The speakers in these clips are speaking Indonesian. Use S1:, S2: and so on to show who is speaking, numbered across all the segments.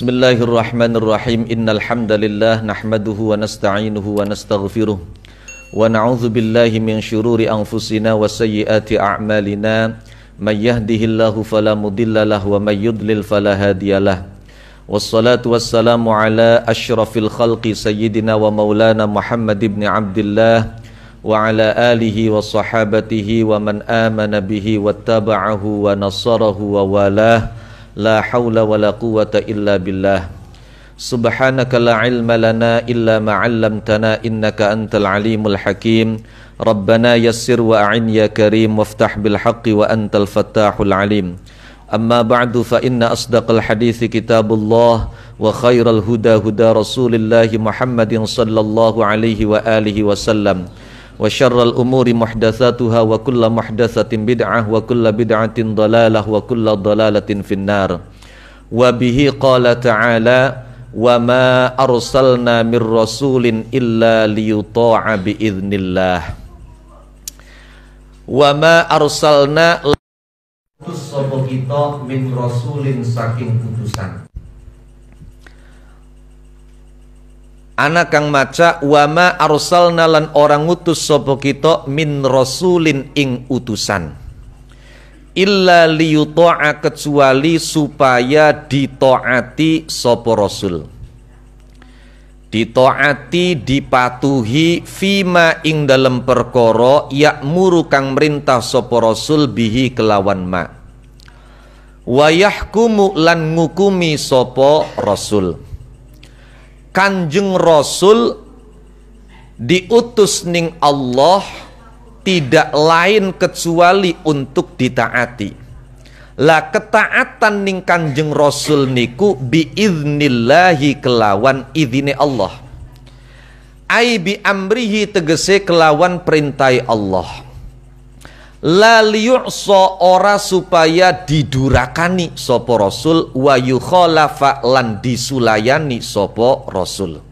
S1: Bismillahirrahmanirrahim. Innal hamdalillah nahmaduhu wa nasta'inuhu wa nastaghfiruh wa na'udzu billahi min syururi anfusina wa sayyiati a'malina. May yahdihillahu fala mudhillalah wa may yudlil fala hadiyalah. Wassalatu wassalamu ala asyrafil khalqi sayyidina wa maulana Muhammad ibn Abdullah wa ala alihi wa sahabatihi wa man amana bihi wattaba'ahu wa nasarahu wa walah. La hawla wa la quwwata illa billah. Subhanaka la ilma lana illa ma 'allamtana innaka antal alimul hakim. Rabbana yassir wa a'in ya karim waftah bil haqqi wa antal fattahul alim. Amma ba'du fa inna asdaqal hadithi kitabullah wa khairal huda huda Rasulillah Muhammadin sallallahu alaihi wa alihi wasallam. Wa syarral umuri muhdatsatuha wa kullu muhdatsatin bid'ah wa kullu bid'atin dhalalah wa kullu dhalalatin finnar. Wa bihi qala ta'ala wa ma arsalna mir rasulin illa liyuta'a bi idznillah. Wa ma arsalna utus sapa kita min rasulin saking utusan. Ana kang maca wa ma arsalna lan orang ngutus sapa kita min rasulin ing utusan illa liyuta'a kecuali supaya ditaati sapa rasul, ditaati dipatuhi fima ing dalem perkara ya'muru kang merintah sapa rasul bihi kelawan ma wa yahkumu lan ngukumi sapa rasul. Kanjeng Rasul diutus ning Allah tidak lain kecuali untuk ditaati. Lah ketaatan ning Kanjeng Rasul niku biiznillahi kelawan izine Allah. Ai bi amrihi tegese kelawan perintai Allah. La liyu'sa ora supaya didurakani sapa rasul wa yukhalafa lan disulayani sapa rasul.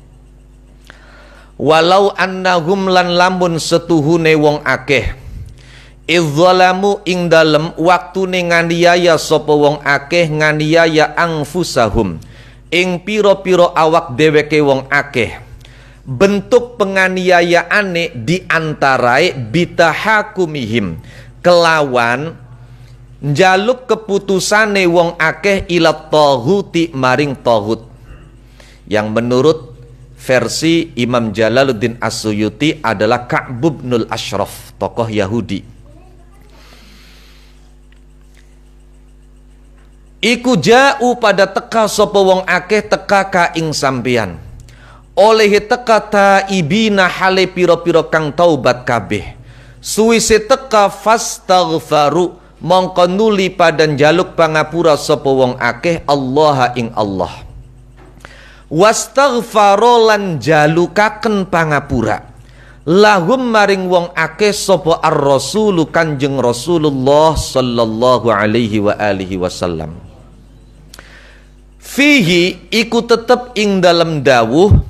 S1: Walau annahum lan lamun setuhune wong akeh idzalamu ing dalem waktune nganiaya sapa wong akeh nganiaya anfusahum ing pira-pira awak dheweke wong akeh. Bentuk penganiayaane diantarae bitahakumihim kelawan njaluk keputusane wong akeh ila taghuti maring taghut, yang menurut versi Imam Jalaluddin As-Suyuti adalah Ka'b bin Ashraf, tokoh Yahudi. Iku ja'u pada teka sapa wong akeh teka ka ing sampeyan oleh teka taibina hale piro-piro kang taubat kabeh. Suwise teka fastaghfaru mongko nuli pada njaluk pangapura sapa wong akeh Allah ing Allah. Wastaghfaro lan jalukaken pangapura lahum maring wong akeh sapa ar-rasulu Kanjeng Rasulullah sallallahu alaihi wa alihi wasallam. Fihi iku tetep ing dalam dawuh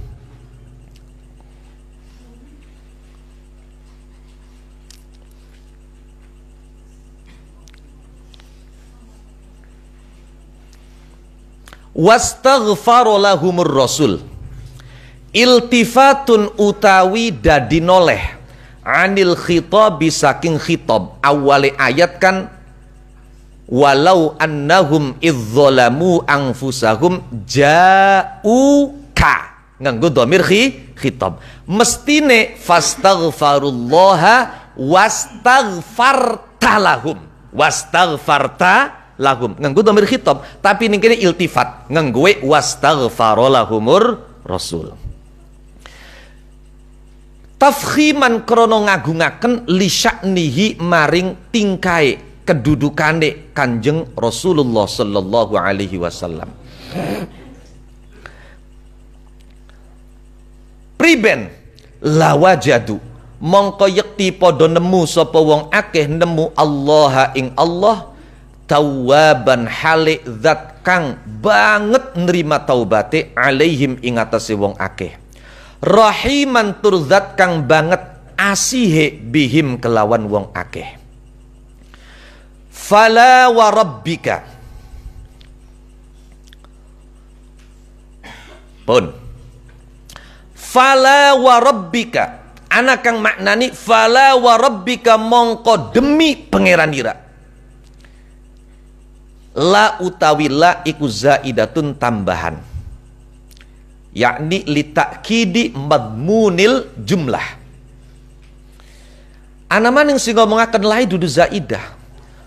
S1: wastaghfaro lahumur rasul iltifatun utawi dadi noleh anil khitab saking khitab. Awale ayat kan walau annahum idzalamu anfusahum ja'uka nganggo dhamir khitab. Mestine fastaghfarullaha wastaghfarta lahum nganggo dhamir khitab, tapi ning kene iltifat nganggo wastaghfara lahumur rasul. Tafkhiman krana ngagungaken li sya'nihi maring tingkae kedudukane Kanjeng Rasulullah sallallahu alaihi wasallam. Priben lawajadu mongko yekti padha nemu sapa wong akeh nemu Allah ing Allah tawwaban hale zat kang banget nerima taubate alaihim ing atase wong akeh, rahiman tur zat kang banget asihe bihim kelawan wong akeh. Fala wa rabbika Pun fala wa rabbika, ana kang maknani fala wa rabbika mongko demi pangeran ira. La utawi la iku zaidatun tambahan, yakni li ta'kidi madmunil jumlah. Ana maning sing ngomongaken la dudu zaidah.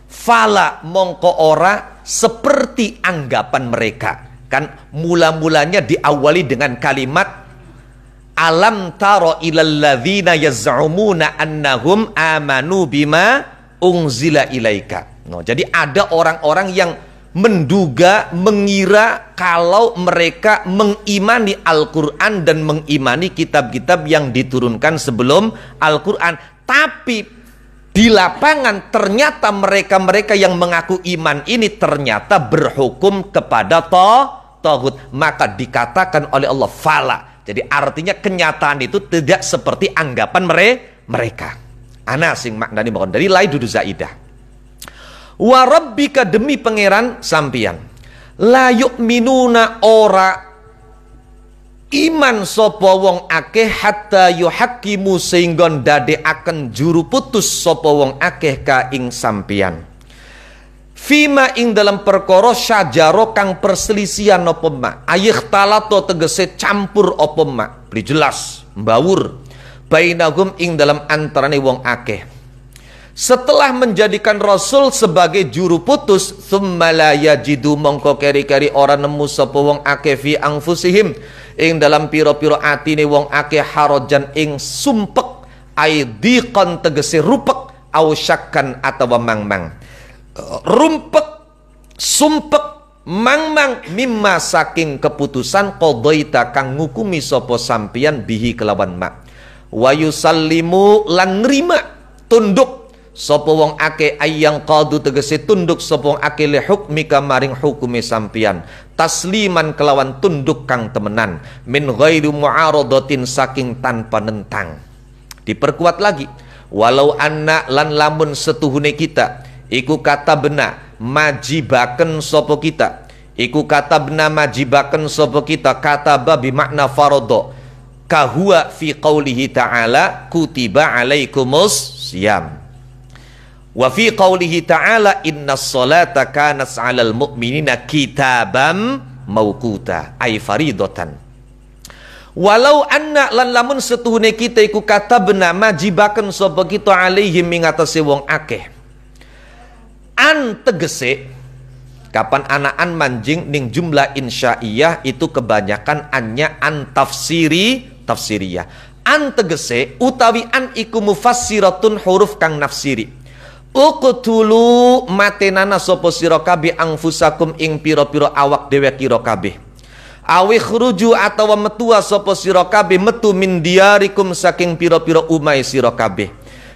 S1: Fala mongko ora seperti anggapan mereka. Kan mula-mulanya diawali dengan kalimat alam taro ilal ladzina yaz'umuna annahum amanu bima unzila ilaika. No, jadi ada orang-orang yang menduga, mengira kalau mereka mengimani Al-Quran dan mengimani kitab-kitab yang diturunkan sebelum Al-Quran. Tapi di lapangan ternyata mereka-mereka yang mengaku iman ini ternyata berhukum kepada taghut. Maka dikatakan oleh Allah fala. Jadi artinya kenyataan itu tidak seperti anggapan mereka. Ana sing maknani mohon dari lai dudu zaidah. Wa rabbika demi pangeran sampian. La yu'minuna ora iman sapa wong akeh hatta yuhaqqimu sehingga ndadekaken juru putus sapa wong akeh ka ing sampian. Fima ing dalam perkara syajaro kang perselisihan apa mak. Ayikhtalato tegese campur apa mak. Beli jelas, mbawur. Bainahum ing dalam antarane wong akeh. Setelah menjadikan Rasul sebagai juru putus, tsumma la yajidu mongko keri-keri ora nemu sapa wong akeh fi anfusihim ing dalam piro-piro atine wong akeh harajan ing sumpek aidiqan tegese rupek au syakkan atawa mangmang. Rumpek sumpek mangmang mimma saking keputusan qadaita kang ngukumi sapa sampian bihi kelawan mak. Wa yusallimu lan nrima tunduk sapa wong akeh ayang qadu tegese tunduk sapa wong akeh li hukmika maring hukume sampian tasliman kelawan tunduk kang temenan min ghairi mu'aradatin saking tanpa nentang. Diperkuat lagi walau anna lan lamun setuhune kita iku kata bena majibaken sapa kita iku kata bena majibaken sapa kita kata babi makna faradha kahua fi qaulihi ta'ala kutiba alaikumus siyam. Wa fi qaulihi ta'ala innas salata kanat 'alal mu'minina kitabam mauquta ay faridatan. Walau anna lan lamun setuhune kita iku katabna majibaken sapa kita alaihim ing atase wong akeh. An tegese kapan anaan manjing ning jumlah insya'iyah itu kebanyakan annya an tafsiriyah. An tegese utawi an iku mufassiratun huruf kang nafsiri. Uqtulu matenana sapa sira kabeh angfusakum ing pira-pira awak dhewe kira kabeh. Awi khruju atawa metua sapa sira kabeh metu min diarikum saking pira-pira umai sira kabeh.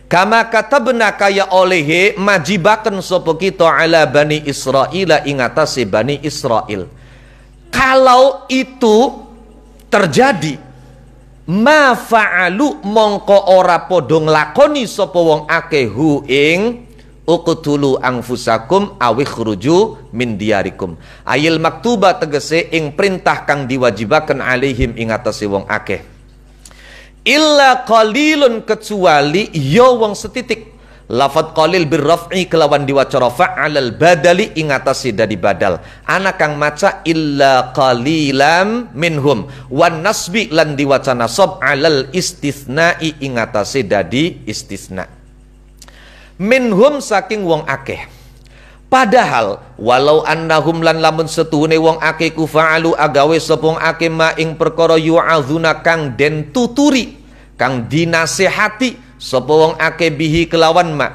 S1: Kama katabna kaya olehe majibaken sapa kita ala bani Israila ing atase bani Israil. Kalau itu terjadi ma fa'alu mongko ora padha nglakoni sapa wong akeh hu ing uqtulu anfusakum awi khruju min diyarikum. Ayil maktuba tegese ing perintah kang diwajibaken alaihim ing atase wong akeh. Illa qalilun kecuali ya wong setitik. Lafadz qalil birraf'i kelawan diwaca rafa' alal badali ing atase dadi badal. Ana kang maca illa qalilam minhum wan nasbi lan diwaca nasab alal istitsna'i ing atase dadi istisna. Minhum saking wong akeh. Padahal walau annahum lan lamun setuhune wong akeh ku fa'alu agawe sapa wong akeh ma ing perkara yu'adzuna kang den tuturi kang dinasehati sapa wong akeh bihi kelawan ma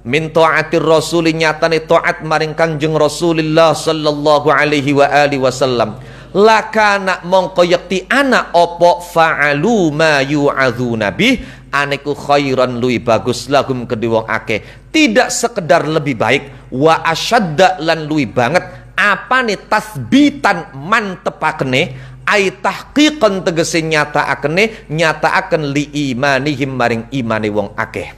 S1: min ta'atir rasul nyatane taat maring Kanjeng Rasulullah sallallahu alaihi wa alihi wasallam lakana mongko yakti ana apa fa'alu ma yu'adzuna bih aneku khairan lui bagus lahum kedua wong akeh tidak sekedar lebih baik wa asyadda lan lui banget apane tasbitan mantepakne ai tahqiqan tegese nyataaken li imanihim maring imane wong akeh.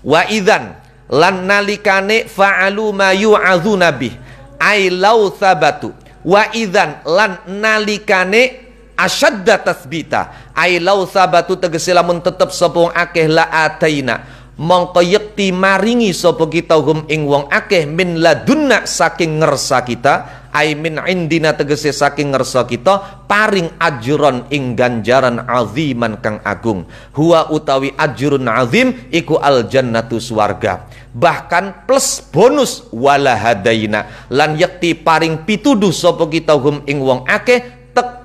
S1: Wa idzan lan nalikane fa'alu ma yu'adzuna bih ai lau sabatu wa idzan lan nalikane asyadda tathbita ai law sabatu tegese lamun tetep sapa wong akeh la ataina mongko yekti maringi sapa kita hum ing wong akeh min ladunna saking ngersa kita ai min indina tegese saking ngersa kita paring ajron ing ganjaran aziman kang agung huwa utawi ajrun azim iku al jannatu swarga bahkan plus bonus wala hadaina lan yekti paring pituduh sapa kita hum ing wong akeh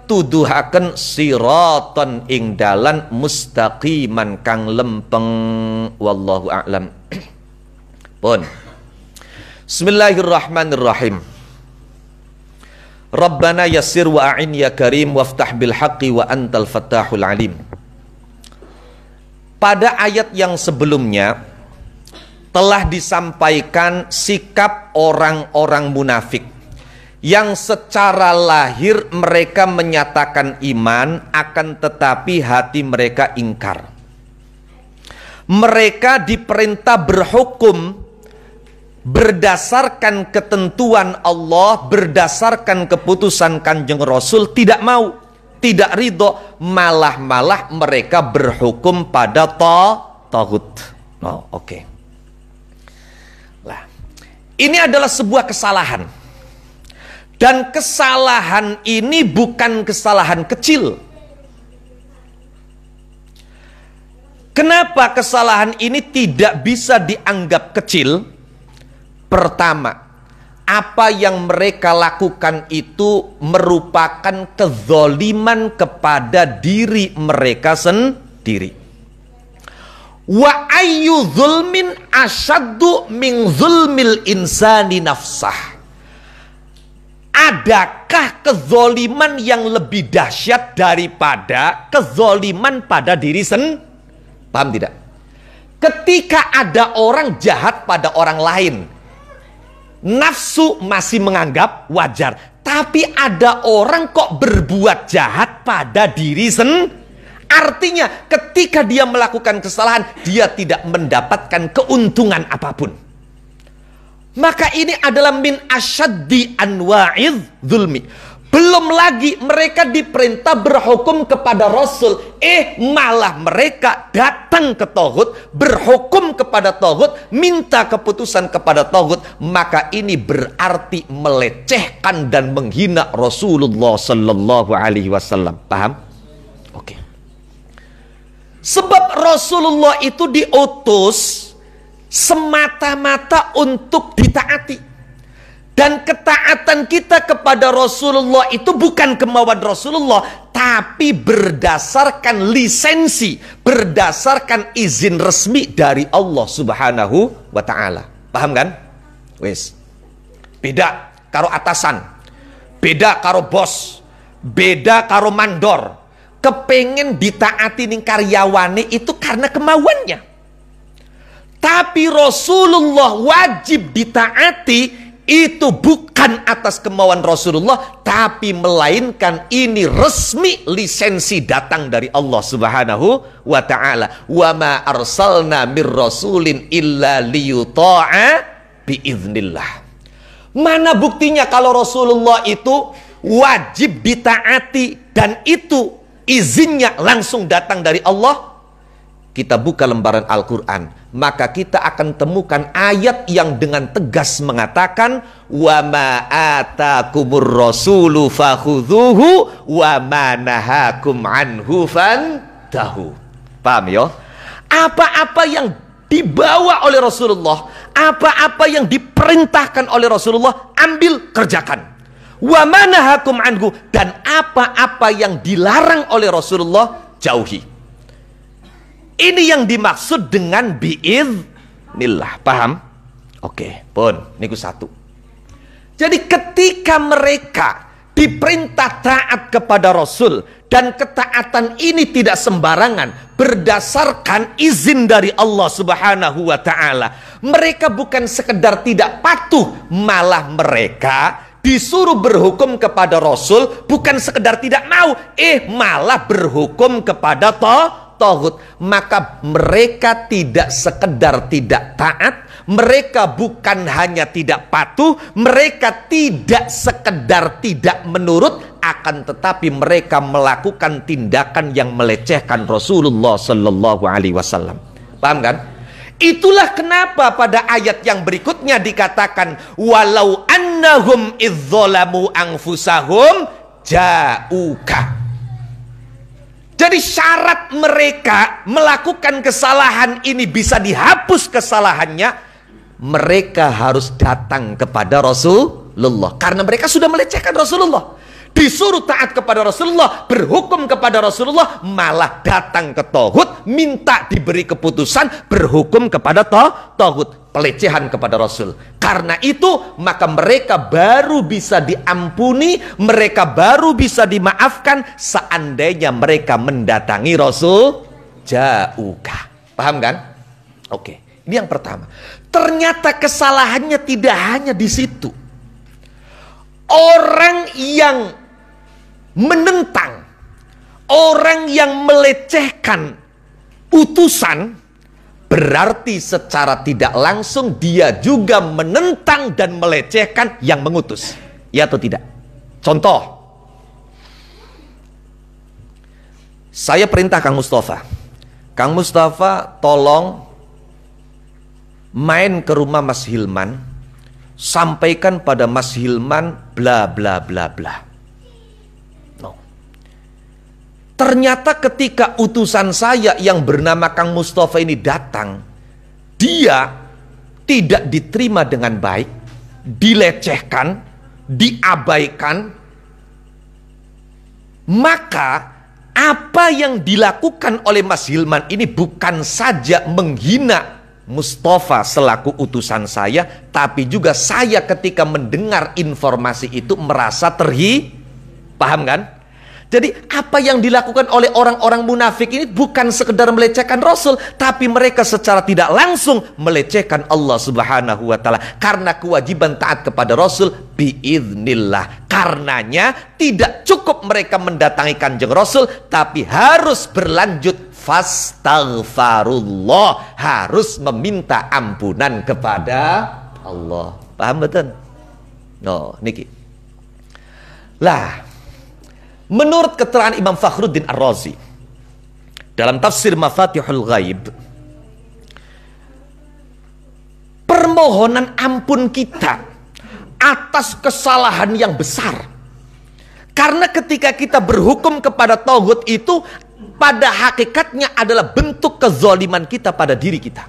S1: tuduhaken siratan ing dalan mustaqiman kang lempeng wallahu a'lam. Pun Bismillahirrahmanirrahim. Rabbana yassir wa a'in ya karim waftah bil haqqi wa antal fattahul alim. Pada ayat yang sebelumnya telah disampaikan sikap orang-orang munafik yang secara lahir mereka menyatakan iman akan tetapi hati mereka ingkar. Mereka diperintah berhukum berdasarkan ketentuan Allah, berdasarkan keputusan Kanjeng Rasul, tidak mau, tidak ridho, malah mereka berhukum pada taghut. Oke. Lah, ini adalah sebuah kesalahan. Dan kesalahan ini bukan kesalahan kecil. Kenapa kesalahan ini tidak bisa dianggap kecil? Pertama, apa yang mereka lakukan itu merupakan kezoliman kepada diri mereka sendiri. Wa ayyu zulmin asyaddu min zulmil insani nafsah. Adakah kezoliman yang lebih dahsyat daripada kezoliman pada diri sendiri? Paham tidak? Ketika ada orang jahat pada orang lain, nafsu masih menganggap wajar. Tapi ada orang kok berbuat jahat pada diri sendiri. Artinya ketika dia melakukan kesalahan, dia tidak mendapatkan keuntungan apapun. Maka ini adalah min asyaddi anwa'iz zulmi. Belum lagi mereka diperintah berhukum kepada Rasul. Malah mereka datang ke taghut, berhukum kepada taghut, minta keputusan kepada taghut. Maka ini berarti melecehkan dan menghina Rasulullah sallallahu alaihi wasallam. Paham? Oke. Sebab Rasulullah itu diutus semata-mata untuk ditaati. Dan ketaatan kita kepada Rasulullah itu bukan kemauan Rasulullah, tapi berdasarkan lisensi, berdasarkan izin resmi dari Allah Subhanahu wa ta'ala. Paham kan? Wes. Beda karo atasan, beda karo bos, beda karo mandor. Kepengen ditaati ning karyawane itu karena kemauannya. Tapi Rasulullah wajib ditaati itu bukan atas kemauan Rasulullah, tapi melainkan ini resmi lisensi datang dari Allah Subhanahu wa ta'ala. Wa ma arsalna mir rasulin illa liyuta'a biiznillah. Mana buktinya kalau Rasulullah itu wajib ditaati dan itu izinnya langsung datang dari Allah? Kita buka lembaran Al-Quran, maka kita akan temukan ayat yang dengan tegas mengatakan wa ma atakumur rasulu fakhudhuhu wa ma nahakum anhu fantahu. Paham ya? Apa-apa yang dibawa oleh Rasulullah, apa-apa yang diperintahkan oleh Rasulullah, ambil, kerjakan. Wa ma nahakum anhu, dan apa-apa yang dilarang oleh Rasulullah, jauhi. Ini yang dimaksud dengan biiznillah. Paham? Oke, pun niku satu. Jadi ketika mereka diperintah taat kepada Rasul, dan ketaatan ini tidak sembarangan, berdasarkan izin dari Allah Subhanahu wa ta'ala, mereka bukan sekedar tidak patuh, malah mereka disuruh berhukum kepada Rasul, bukan sekedar tidak mau, malah berhukum kepada taghut. Maka mereka tidak sekedar tidak taat, mereka bukan hanya tidak patuh, mereka tidak sekedar tidak menurut, akan akan tetapi mereka melakukan tindakan yang melecehkan Rasulullah Sallallahu Alaihi Wasallam. Paham kan? Itulah kenapa pada ayat yang berikutnya dikatakan walau annahum idzalamu anfusahum ja'uka. Jadi syarat mereka melakukan kesalahan ini bisa dihapus kesalahannya, mereka harus datang kepada Rasulullah karena mereka sudah melecehkan Rasulullah. Disuruh taat kepada Rasulullah, berhukum kepada Rasulullah, malah datang ke tauhid, minta diberi keputusan, berhukum kepada tauhid, pelecehan kepada Rasul. Karena itu maka mereka baru bisa diampuni, mereka baru bisa dimaafkan seandainya mereka mendatangi Rasul ja'uka. Paham kan? Oke, ini yang pertama. Ternyata kesalahannya tidak hanya di situ. Orang yang menentang, orang yang melecehkan utusan, berarti secara tidak langsung dia juga menentang dan melecehkan yang mengutus. Ya atau tidak? Contoh, saya perintah Kang Mustafa, Kang Mustafa tolong main ke rumah Mas Hilman, sampaikan pada Mas Hilman bla bla bla bla. Ternyata ketika utusan saya yang bernama Kang Mustafa ini datang, dia tidak diterima dengan baik, dilecehkan, diabaikan. Maka apa yang dilakukan oleh Mas Hilman ini bukan saja menghina Mustafa selaku utusan saya, tapi juga saya ketika mendengar informasi itu merasa paham kan? Jadi apa yang dilakukan oleh orang-orang munafik ini bukan sekedar melecehkan Rasul, tapi mereka secara tidak langsung melecehkan Allah Subhanahu wa Ta'ala. Karena kewajiban taat kepada Rasul biiznillah. Karenanya tidak cukup mereka mendatangi Kanjeng Rasul, tapi harus berlanjut fastaghfarullah, harus meminta ampunan kepada Allah. Paham betul? No, niki. Lah, menurut keterangan Imam Fakhruddin Ar-Razi dalam tafsir Mafatihul Ghaib, permohonan ampun kita atas kesalahan yang besar, karena ketika kita berhukum kepada tauhid itu pada hakikatnya adalah bentuk kezaliman kita pada diri kita,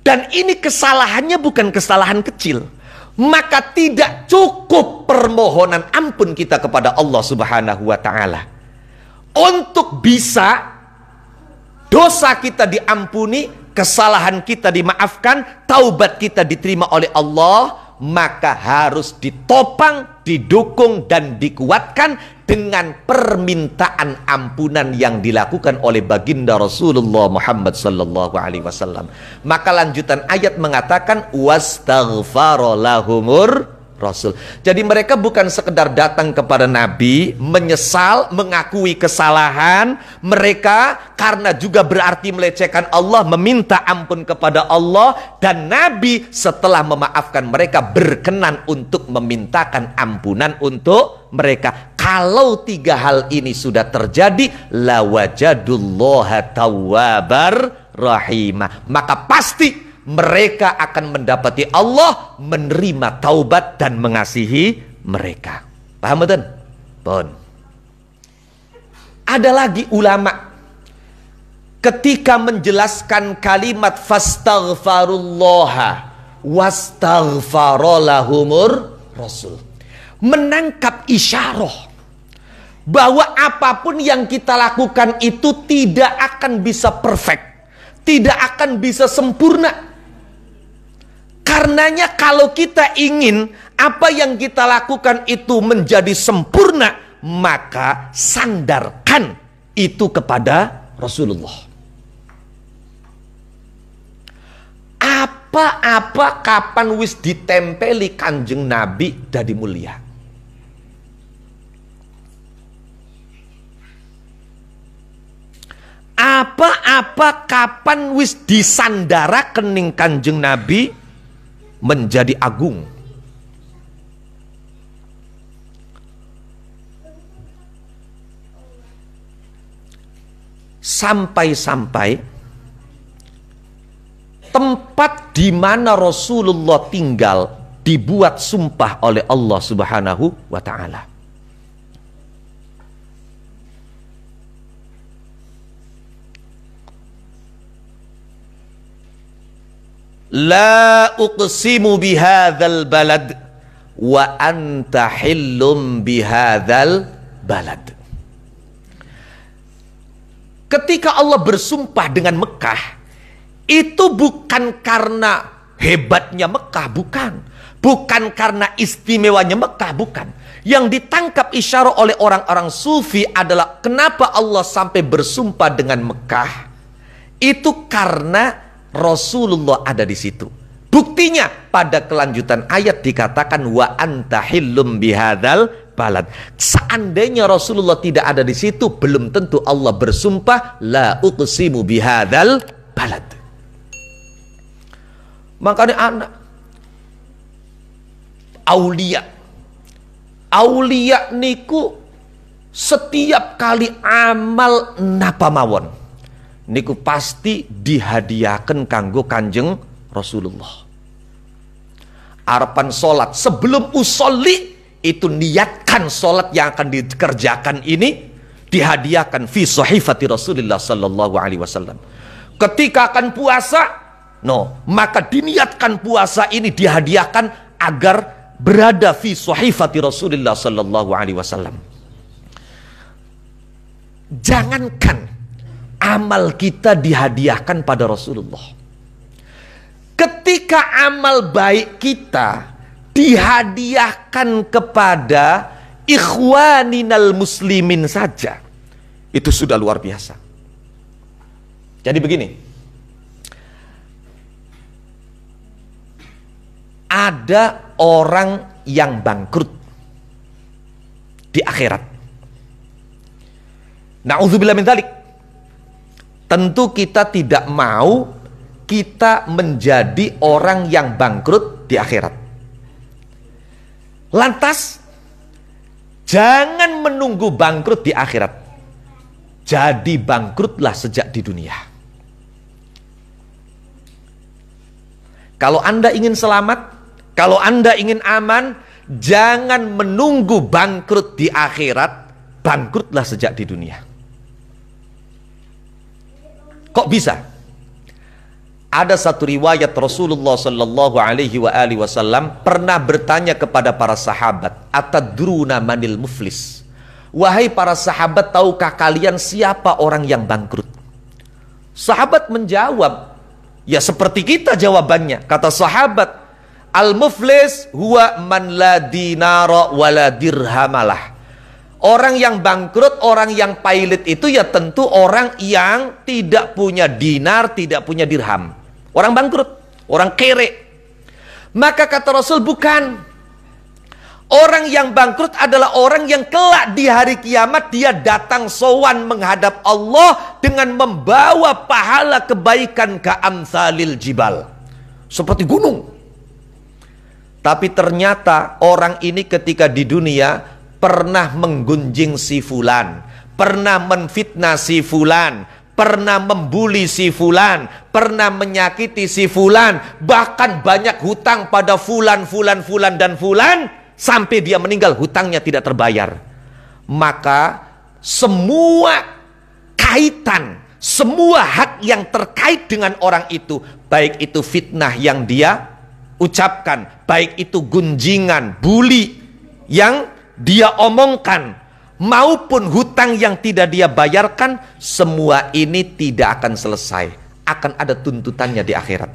S1: dan ini kesalahannya bukan kesalahan kecil. Maka tidak cukup permohonan ampun kita kepada Allah Subhanahu wa Ta'ala untuk bisa dosa kita diampuni, kesalahan kita dimaafkan, taubat kita diterima oleh Allah. Maka harus ditopang, didukung dan dikuatkan dengan permintaan ampunan yang dilakukan oleh baginda Rasulullah Muhammad sallallahu alaihi wasallam. Maka lanjutan ayat mengatakan wastaghfara lahumur Rasul. Jadi mereka bukan sekedar datang kepada Nabi, menyesal, mengakui kesalahan mereka, karena juga berarti melecehkan Allah, meminta ampun kepada Allah, dan Nabi setelah memaafkan mereka berkenan untuk memintakan ampunan untuk mereka. Kalau tiga hal ini sudah terjadi, lawajadullaha tawwabar rahimah, maka pasti mereka akan mendapati Allah menerima taubat dan mengasihi mereka. Paham betul? Bon. Ada lagi ulama ketika menjelaskan kalimat fastaghfarullaha wastaghfaralahumur Rasul, menangkap isyarah bahwa apapun yang kita lakukan itu tidak akan bisa perfect, tidak akan bisa sempurna. Karenanya kalau kita ingin apa yang kita lakukan itu menjadi sempurna, maka sandarkan itu kepada Rasulullah. Apa-apa kapan wis ditempeli Kanjeng Nabi dadi mulia. Apa-apa kapan wis disandara kening Kanjeng Nabi menjadi agung. Sampai-sampai tempat di mana Rasulullah tinggal dibuat sumpah oleh Allah Subhanahu wa ta'ala. La uqsimu bihadzal balad wa anta hillum bihadzal balad. Ketika Allah bersumpah dengan Mekah, itu bukan karena hebatnya Mekah, bukan. Bukan karena istimewanya Mekah, bukan. Yang ditangkap isyarat oleh orang-orang sufi adalah kenapa Allah sampai bersumpah dengan Mekah, itu karena Rasulullah ada di situ. Buktinya pada kelanjutan ayat dikatakan wa anta hillum bihadzal balad. Seandainya Rasulullah tidak ada di situ, belum tentu Allah bersumpah la uqsimu bihadzal balad. Makanya anak aulia niku setiap kali amal napa mawon niku pasti dihadiahkan kanggo Kanjeng Rasulullah. Arapan sholat sebelum usolli itu niatkan sholat yang akan dikerjakan ini dihadiahkan fi sahifati Rasulullah sallallahu alaihi wasallam. Ketika akan puasa, maka diniatkan puasa ini dihadiahkan agar berada fi sahifati Rasulullah sallallahu alaihi wasallam. Jangankan amal kita dihadiahkan pada Rasulullah. Ketika amal baik kita dihadiahkan kepada ikhwaninal muslimin saja, itu sudah luar biasa. Jadi begini, ada orang yang bangkrut di akhirat. Na'udzubillah min dzalik. Tentu kita tidak mau kita menjadi orang yang bangkrut di akhirat. Lantas jangan menunggu bangkrut di akhirat. Jadi bangkrutlah sejak di dunia. Kalau Anda ingin selamat, kalau Anda ingin aman, jangan menunggu bangkrut di akhirat, bangkrutlah sejak di dunia. Kok bisa? Ada satu riwayat Rasulullah sallallahu alaihi wasallam pernah bertanya kepada para sahabat, "Atadruna manil muflis?" Wahai para sahabat, tahukah kalian siapa orang yang bangkrut? Sahabat menjawab, ya seperti kita jawabannya. Kata sahabat, "Al-muflis huwa man la dinara wa la dirhamalah." Orang yang bangkrut, orang yang pailit itu ya tentu orang yang tidak punya dinar, tidak punya dirham. Orang bangkrut, orang kere. Maka kata Rasul, bukan. Orang yang bangkrut adalah orang yang kelak di hari kiamat dia datang sowan menghadap Allah dengan membawa pahala kebaikan ka'amsalil jibal. Seperti gunung. Tapi ternyata orang ini ketika di dunia pernah menggunjing si fulan, pernah menfitnah si fulan, pernah membuli si fulan, pernah menyakiti si fulan, bahkan banyak hutang pada fulan dan fulan, sampai dia meninggal hutangnya tidak terbayar. Maka semua kaitan, semua hak yang terkait dengan orang itu, baik itu fitnah yang dia ucapkan, baik itu gunjingan, bully yang dia omongkan, maupun hutang yang tidak dia bayarkan, semua ini tidak akan selesai, akan ada tuntutannya di akhirat.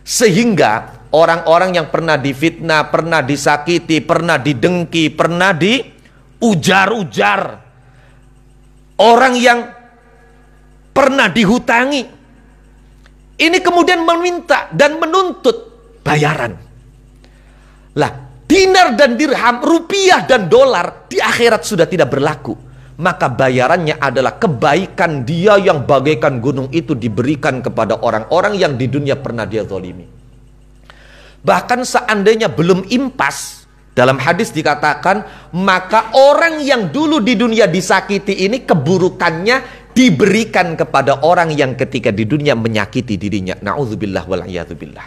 S1: Sehingga orang-orang yang pernah difitnah, pernah disakiti, pernah didengki, pernah diujar-ujar, orang yang pernah dihutangi, ini kemudian meminta dan menuntut bayaran. Lah, dinar dan dirham, rupiah dan dolar di akhirat sudah tidak berlaku. Maka bayarannya adalah kebaikan dia yang bagaikan gunung itu diberikan kepada orang-orang yang di dunia pernah dia zalimi. Bahkan seandainya belum impas, dalam hadis dikatakan, maka orang yang dulu di dunia disakiti ini keburukannya diberikan kepada orang yang ketika di dunia menyakiti dirinya. Na'udzubillah wal'iyadzubillah.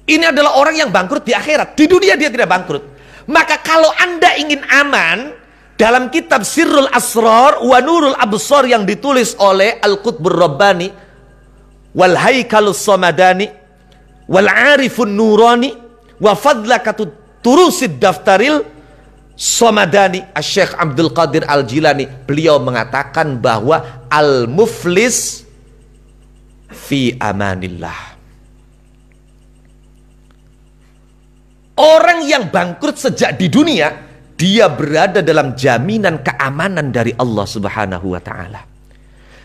S1: Ini adalah orang yang bangkrut di akhirat. Di dunia dia tidak bangkrut. Maka kalau Anda ingin aman, dalam kitab Sirrul Asrar wa Nurul Absar yang ditulis oleh Al-Qutbur Rabbani wal Haikalus Samadani wal Arifun Nurani wa Fadlakatut Turusid Daftaril Samadani, Syekh Abdul Qadir Al-Jilani, beliau mengatakan bahwa al-muflis fi amanillah. Orang yang bangkrut sejak di dunia, dia berada dalam jaminan keamanan dari Allah Subhanahu wa ta'ala.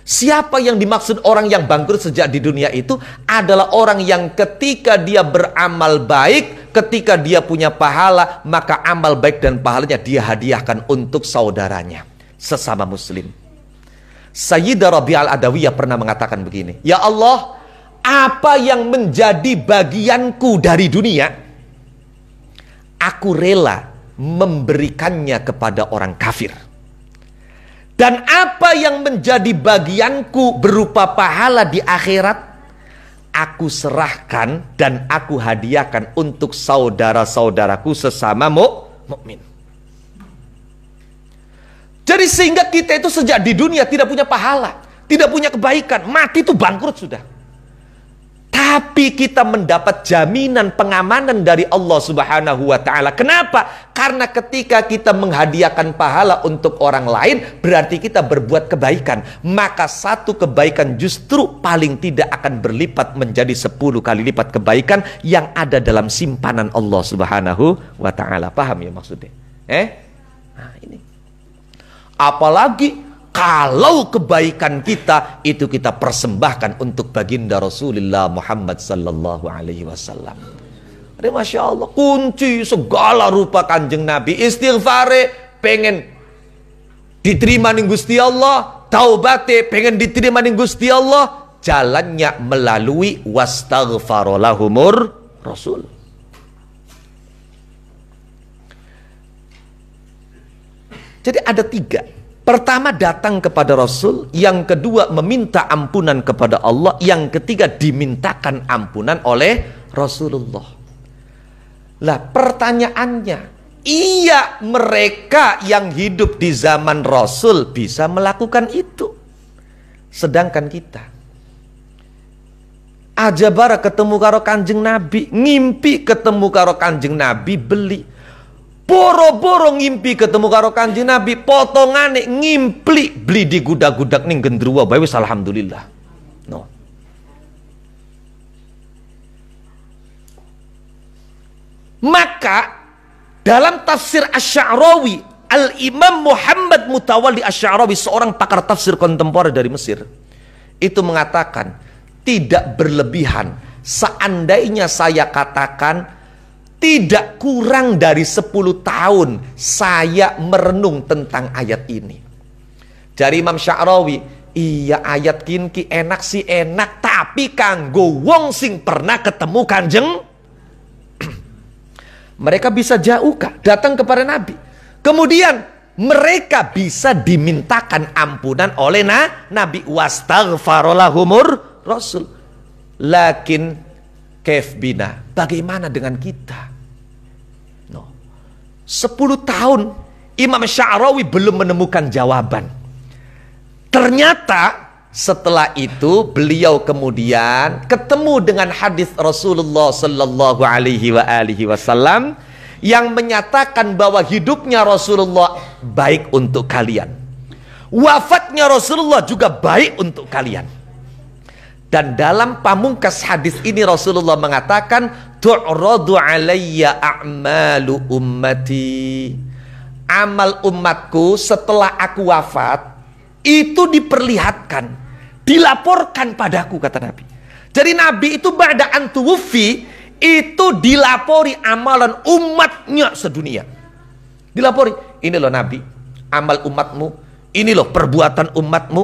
S1: Siapa yang dimaksud orang yang bangkrut sejak di dunia itu adalah orang yang ketika dia beramal baik, ketika dia punya pahala, maka amal baik dan pahalanya dia hadiahkan untuk saudaranya, sesama muslim. Sayyidah Rabi'ah Al-Adawiyah pernah mengatakan begini, ya Allah, apa yang menjadi bagianku dari dunia, aku rela memberikannya kepada orang kafir. Dan apa yang menjadi bagianku berupa pahala di akhirat, aku serahkan dan aku hadiahkan untuk saudara-saudaraku sesama mukmin. Jadi sehingga kita itu sejak di dunia tidak punya pahala, tidak punya kebaikan, mati itu bangkrut sudah. Tapi kita mendapat jaminan pengamanan dari Allah Subhanahu wa ta'ala. Kenapa? Karena ketika kita menghadiahkan pahala untuk orang lain, berarti kita berbuat kebaikan. Maka satu kebaikan justru paling tidak akan berlipat menjadi 10 kali lipat kebaikan yang ada dalam simpanan Allah Subhanahu wa ta'ala. Paham ya maksudnya? Nah ini. Apalagi kalau kebaikan kita itu kita persembahkan untuk baginda Rasulullah Muhammad sallallahu alaihi wasallam. Masya Allah, kunci segala rupa Kanjeng Nabi. Istighfare pengen diterima ning Gusti Allah, taubate pengen diterima ning Gusti Allah, jalannya melalui wastaghfarolahumur Rasul. Jadi ada 3. Pertama datang kepada Rasul, yang kedua meminta ampunan kepada Allah, yang ketiga dimintakan ampunan oleh Rasulullah. Lah pertanyaannya, iya mereka yang hidup di zaman Rasul bisa melakukan itu, sedangkan kita aja bara ketemu karo Kanjeng Nabi, ngimpi ketemu karo Kanjeng Nabi, beli boro-boro ngimpi ketemu karo Kanjeng Nabi, potongane ngimpli beli di gudak-gudak ning gendruwo bae wis alhamdulillah. No. Maka dalam tafsir Asy-Sya'rawi, Al-Imam Muhammad Mutawalli Asy-Sya'rawi, seorang pakar tafsir kontemporer dari Mesir, itu mengatakan tidak berlebihan seandainya saya katakan tidak kurang dari 10 tahun saya merenung tentang ayat ini. Dari Imam Sya'rawi, iya ayat kinki enak sih enak, tapi kanggo wong sing pernah ketemu Kanjeng mereka bisa jauh datang kepada Nabi. Kemudian mereka bisa dimintakan ampunan oleh Nabi, wastaghfarolahumur Rasul. Lakin kaif bina, bagaimana dengan kita? 10 tahun Imam Sya'rawi belum menemukan jawaban. Ternyata setelah itu beliau kemudian ketemu dengan hadis Rasulullah sallallahu alaihi wasallam yang menyatakan bahwa hidupnya Rasulullah baik untuk kalian, wafatnya Rasulullah juga baik untuk kalian. Dan dalam pamungkas hadis ini Rasulullah mengatakan, tu'radu alayya a'malu ummati. Amal umatku setelah aku wafat itu diperlihatkan, dilaporkan padaku, kata Nabi. Jadi Nabi itu ba'da an tuwfi itu dilapori amalan umatnya sedunia. Dilapori, ini loh Nabi, amal umatmu, ini loh perbuatan umatmu.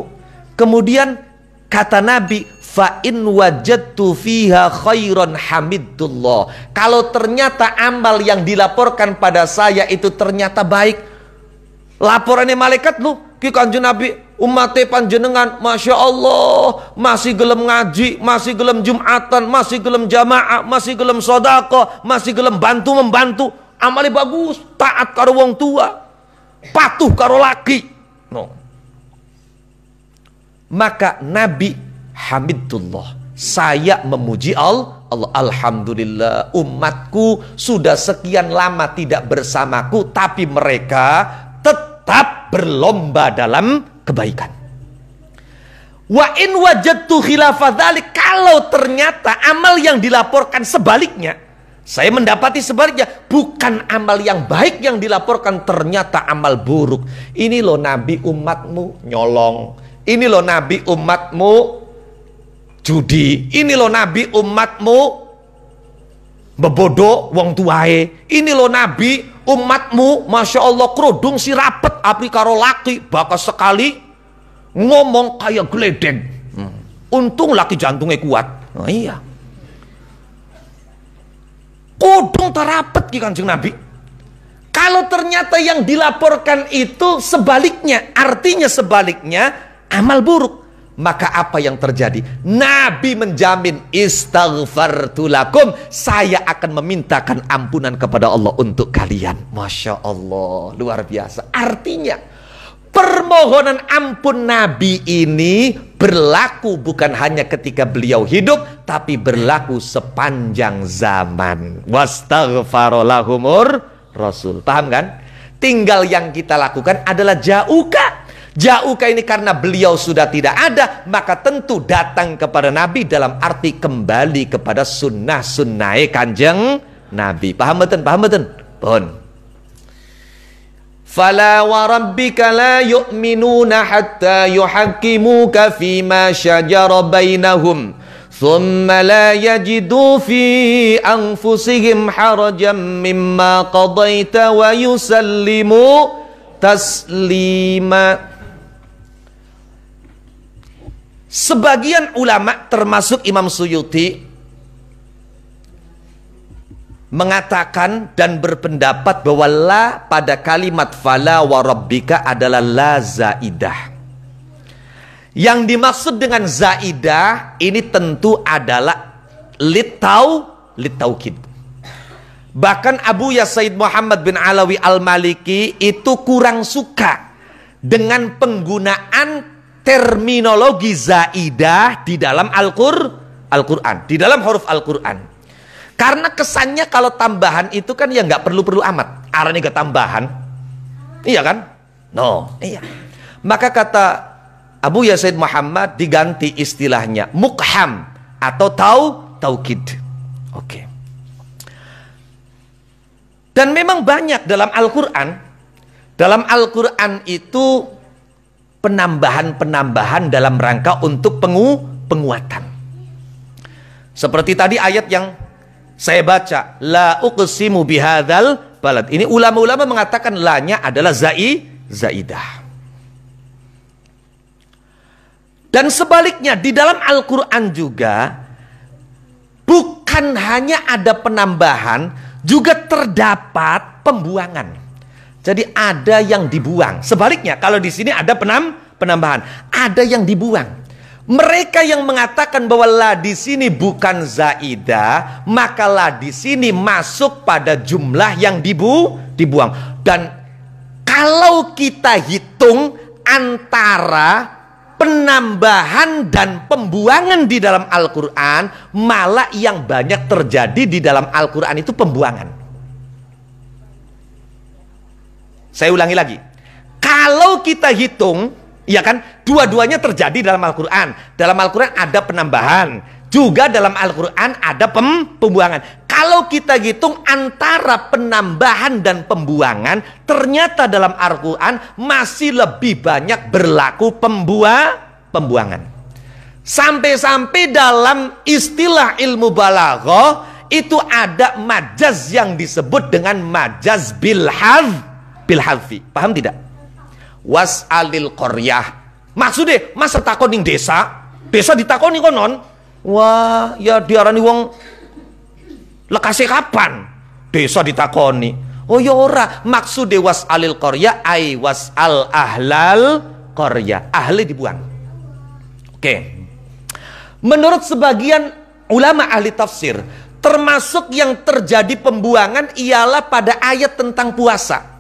S1: Kemudian kata Nabi, fa in wajadtu fiha khairan hamidullah. Kalau ternyata amal yang dilaporkan pada saya itu ternyata baik, laporannya malaikat lu ki Kanjeng Nabi umate panjenengan Masya Allah masih gelem ngaji, masih gelem Jumatan, masih gelem jamaah, masih gelem sedekah, masih gelem bantu-membantu, amale bagus, taat karo wong tua, patuh karo laki. No. Maka Nabi hamidullah, saya memuji Allah, alhamdulillah umatku sudah sekian lama tidak bersamaku, tapi mereka tetap berlomba dalam kebaikan. Wa in wajadtu khilafa dzalik, kalau ternyata amal yang dilaporkan sebaliknya, saya mendapati sebaliknya, bukan amal yang baik yang dilaporkan, ternyata amal buruk. Ini loh Nabi umatmu nyolong, ini loh Nabi umatmu judi, ini loh Nabi umatmu bebodo wong tuae, ini loh Nabi umatmu Masya Allah kerudung si rapet api karo laki, bakas sekali ngomong kayak geledeng. Untung laki jantungnya kuat. Oh iya, kudung terapet ki Kanjeng Nabi. Kalau ternyata yang dilaporkan itu sebaliknya, artinya sebaliknya amal buruk, maka apa yang terjadi? Nabi menjamin, istaghfartu lakum, saya akan memintakan ampunan kepada Allah untuk kalian. Masya Allah, luar biasa. Artinya permohonan ampun Nabi ini berlaku bukan hanya ketika beliau hidup, tapi berlaku sepanjang zaman. Wastaghfara lahumur Rasul. Paham kan? Tinggal yang kita lakukan adalah jauka. Jauka ini karena beliau sudah tidak ada, maka tentu datang kepada Nabi dalam arti kembali kepada sunnah-sunnah Kanjeng Nabi. Paham betul? Paham betul? Pun. Fala wa rabbika la yu'minuna hatta yuhakkimuka fima syajara bainahum thumma la yajidu fi anfusihim harajan mimma qadaita wa yusallimu taslima. Sebagian ulama termasuk Imam Suyuti mengatakan dan berpendapat bahwa la pada kalimat fala wa rabbika adalah la zaidah. Yang dimaksud dengan zaidah ini tentu adalah litaukid. Bahkan Abu Yasaid Muhammad bin Alawi Al-Maliki itu kurang suka dengan penggunaan terminologi zaidah di dalam Al-Quran, di dalam huruf Al-Quran. Karena kesannya kalau tambahan itu kan ya nggak perlu-perlu amat. Arane ke tambahan, iya kan? No, iya. Maka kata Abu Yasaid Muhammad diganti istilahnya mukham atau taukid. Oke. Dan memang banyak dalam Al-Quran. Dalam Al-Quran itu penambahan-penambahan dalam rangka untuk penguatan. Seperti tadi ayat yang saya baca, la uqsimu bihadzal balad. Ini ulama-ulama mengatakan la-nya adalah zaidah. Dan sebaliknya di dalam Al-Quran juga bukan hanya ada penambahan, juga terdapat pembuangan. Jadi ada yang dibuang. Sebaliknya kalau di sini ada penambahan, ada yang dibuang. Mereka yang mengatakan bahwa la di sini bukan zaidah, maka la di sini masuk pada jumlah yang dibuang. Dan kalau kita hitung antara penambahan dan pembuangan di dalam Al-Quran, malah yang banyak terjadi di dalam Al-Quran itu pembuangan. Saya ulangi lagi. Kalau kita hitung, ya kan, dua-duanya terjadi dalam Al-Quran. Dalam Al-Quran ada penambahan, juga dalam Al-Quran ada pembuangan. Kalau kita hitung antara penambahan dan pembuangan, ternyata dalam Al-Quran masih lebih banyak berlaku pembuangan. Sampai-sampai dalam istilah ilmu balaghah itu ada majaz yang disebut dengan majaz bilhadfi. Paham tidak? Was'alil qaryah. Maksudnya masa takoni desa ditakoni konon. Wah, ya diarani wong lekase kapan? Desa ditakoni. Oh ya ora, maksud was'alil qarya ai was'al ahlal qarya. Ahli dibuang. Oke. Menurut sebagian ulama ahli tafsir, termasuk yang terjadi pembuangan ialah pada ayat tentang puasa.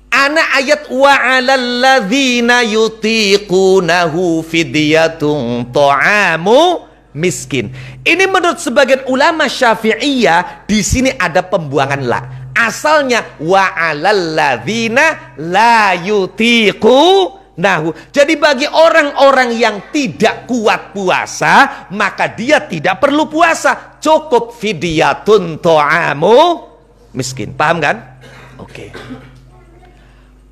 S1: Ana ayat wa 'alal ladzina yutiqunahu fidyatun ta'amu miskin. Ini menurut sebagian ulama Syafi'iyah, di sini ada pembuangan la. Asalnya wa 'alal ladzina la yutiqunahu. Jadi bagi orang-orang yang tidak kuat puasa, maka dia tidak perlu puasa. Cukup fidyatun ta'amu miskin. Paham kan? Oke.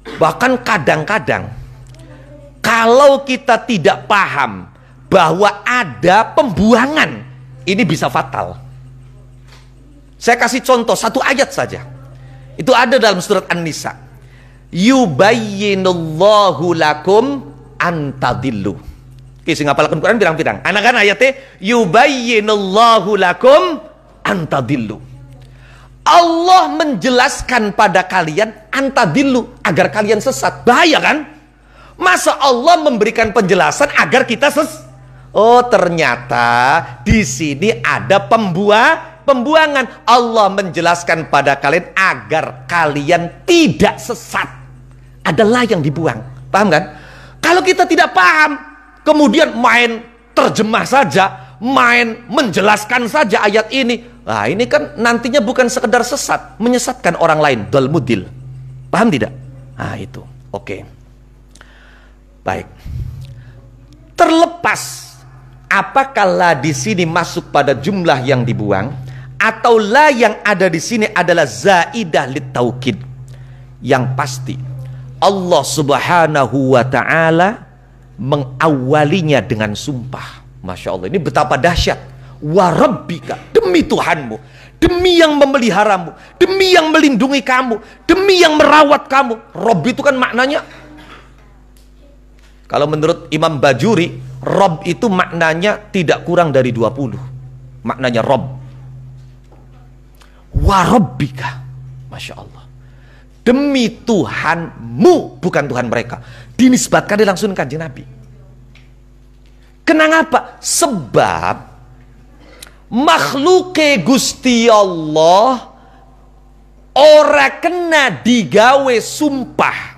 S1: Bahkan kadang-kadang kalau kita tidak paham bahwa ada pembuangan, ini bisa fatal. Saya kasih contoh satu ayat saja. Itu ada dalam surat An-Nisa. Yubayyinullahu lakum antadillu. Oke, sing ngapalkeun Quran pirang-pirang. Anak kan ayatnya yubayyinullahu lakum antadillu. Allah menjelaskan pada kalian antadillu, agar kalian sesat. Bahaya kan? Masa Allah memberikan penjelasan agar kita Oh, ternyata di sini ada pembuangan. Allah menjelaskan pada kalian agar kalian tidak sesat. Adalah yang dibuang. Paham kan? Kalau kita tidak paham, kemudian main terjemah saja, main menjelaskan saja ayat ini. Nah, ini kan nantinya bukan sekedar sesat, menyesatkan orang lain, dal mudil. Paham tidak? Nah, itu. Oke. Baik. Terlepas apakah la di sini masuk pada jumlah yang dibuang atau la yang ada di sini adalah zaidah litaukid. Yang pasti Allah Subhanahu wa taala mengawalinya dengan sumpah. Masya Allah, ini betapa dahsyat. Warabbika, demi Tuhanmu, demi yang memeliharamu, demi yang melindungi kamu, demi yang merawat kamu. Rob itu kan maknanya, kalau menurut Imam Bajuri, Rob itu maknanya tidak kurang dari 20. Maknanya Rob. Warabbika, Masya Allah, demi Tuhanmu, bukan Tuhan mereka. Dinisbatkan langsung ke Kanjeng Nabi. Kenapa? Sebab makhluke Gusti Allah ora kena digawe sumpah.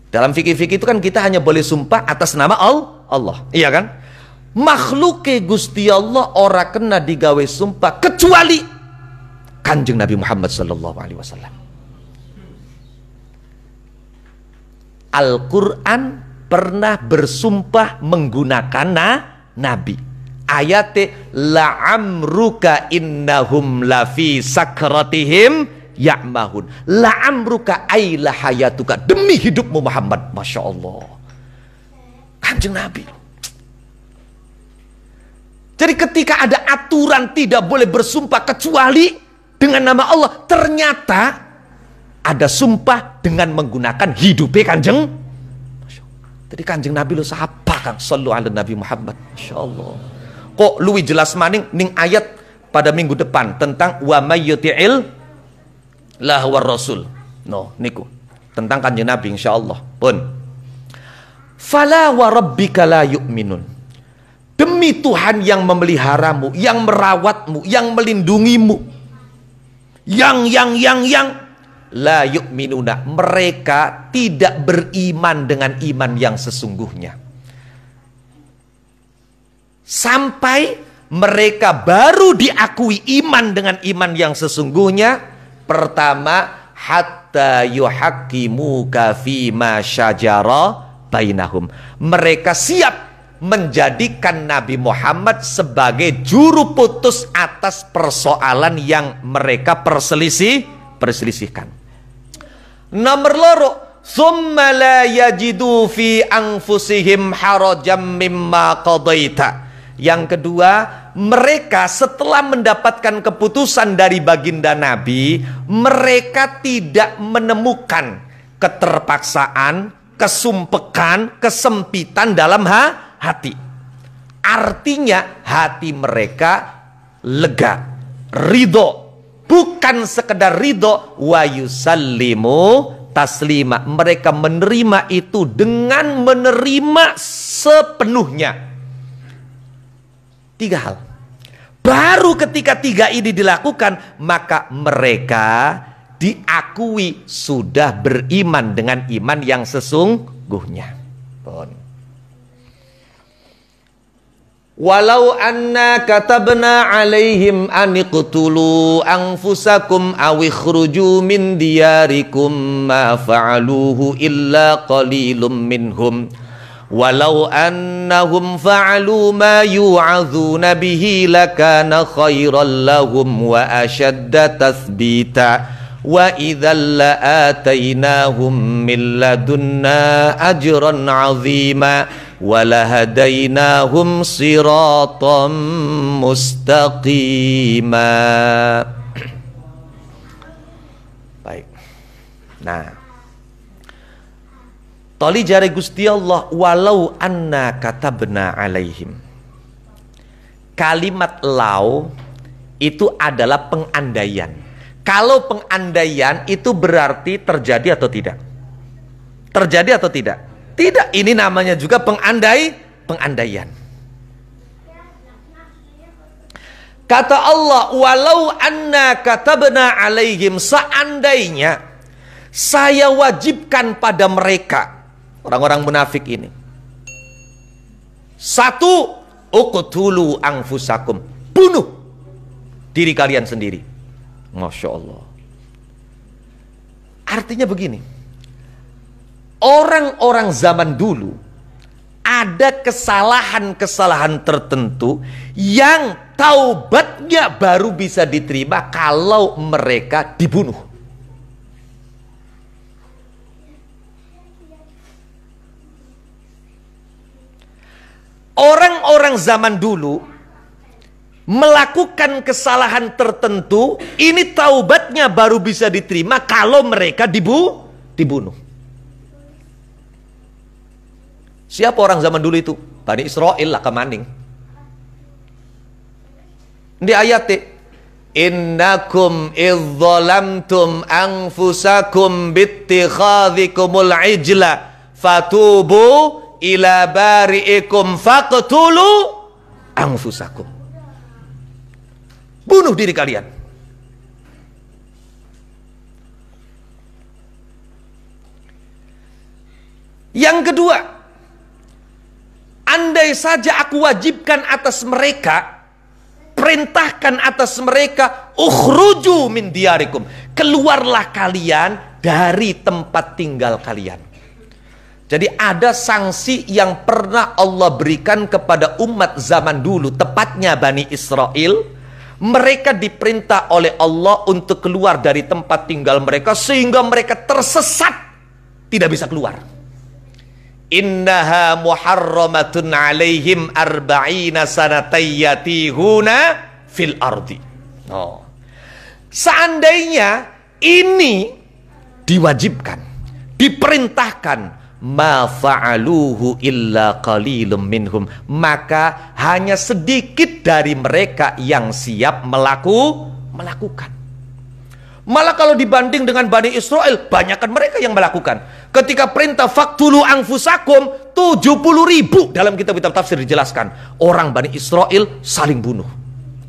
S1: Dalam fikih-fikih itu kan kita hanya boleh sumpah atas nama Allah, iya kan? Makhluke Gusti Allah ora kena digawe sumpah kecuali Kanjeng Nabi Muhammad sallallahu alaihi wasallam. Al-Quran pernah bersumpah menggunakan Nabi. Ayate la'amruka innahum lafi sakratihim ya'mahun. La'amruka ay lahayatuka, demi hidupmu Muhammad. Masya Allah, Kanjeng Nabi. Jadi ketika ada aturan tidak boleh bersumpah kecuali dengan nama Allah, ternyata ada sumpah dengan menggunakan hidupnya Kanjeng. Jadi Kanjeng Nabi lo siapa Kang? Sallu ala Nabi Muhammad. Masya Allah. Kok luwih jelas maning ning ayat pada minggu depan tentang wa may yuti'il lah war rasul. No, niku tentang Kanjeng Nabi insyaallah. Pun. Fala wa rabbika la yu'minun. Demi Tuhan yang memeliharamu, yang merawatmu, yang melindungimu. Yang la yu'minuna, mereka tidak beriman dengan iman yang sesungguhnya. Sampai mereka baru diakui iman dengan iman yang sesungguhnya. Pertama, hatta yuhaqqimuka fima syajara bainahum. Mereka siap menjadikan Nabi Muhammad sebagai juru putus atas persoalan yang mereka perselisihkan. Nomor loro, summa la yajidu fi anfusihim harajam mimma qadaita. Yang kedua, mereka setelah mendapatkan keputusan dari baginda Nabi, mereka tidak menemukan keterpaksaan, kesumpekan, kesempitan dalam hati. Artinya hati mereka lega, ridho, bukan sekedar ridho, wa yusallimu taslima. Mereka menerima itu dengan menerima sepenuhnya. 3 hal. Baru ketika 3 ini dilakukan, maka mereka diakui sudah beriman dengan iman yang sesungguhnya. Walau anna katabna alaihim an iqtulu anfusakum aw ikhruju min diyarikum ma fa'aluhu illa qalilum minhum walau annahum fa'alu ma yu'adzuna bihi lakana khairan lahum wa ashadda tathbita wa idzal la'atainahum min ladunna ajran 'azima walahadainahum siratan mustaqima. Baik. Nah, toli jari Gusti Allah, walau anna katabna alaihim. Kalimat lau itu adalah pengandaian. Kalau pengandaian itu berarti terjadi atau tidak? Terjadi atau tidak? Tidak, ini namanya juga pengandaian. Kata Allah, walau anna katabna alaihim, seandainya saya wajibkan pada mereka, orang-orang munafik ini. 1, uqtulu anfusakum, bunuh diri kalian sendiri. Masya Allah. Artinya begini, orang-orang zaman dulu ada kesalahan-kesalahan tertentu yang taubatnya baru bisa diterima kalau mereka dibunuh. Orang-orang zaman dulu melakukan kesalahan tertentu, ini taubatnya baru bisa diterima kalau mereka dibunuh. Siapa orang zaman dulu itu? Bani Israel lah kemaning. Di ayatnya, innakum idzalamtum anfusakum bittikhadhikumul ijla fatubu ila bari'ikum faqtulu anfusakum. Bunuh diri kalian. Yang kedua, andai saja aku wajibkan atas mereka, perintahkan atas mereka, ukhruju min diyarikum, keluarlah kalian dari tempat tinggal kalian. Jadi ada sanksi yang pernah Allah berikan kepada umat zaman dulu, tepatnya Bani Israel. Mereka diperintah oleh Allah untuk keluar dari tempat tinggal mereka sehingga mereka tersesat, tidak bisa keluar. Innaha muharramatun alaihim arba'ina sanatayyatihuna fil ardi. Oh. Seandainya ini diwajibkan, diperintahkan, ma fa'aluhu illa qalilum minhum, maka hanya sedikit dari mereka yang siap melakukan. Malah kalau dibanding dengan Bani Israel, banyakkan mereka yang melakukan. Ketika perintah faktulu anfusakum, 70.000 dalam kitab-kitab tafsir dijelaskan. Orang Bani Israel saling bunuh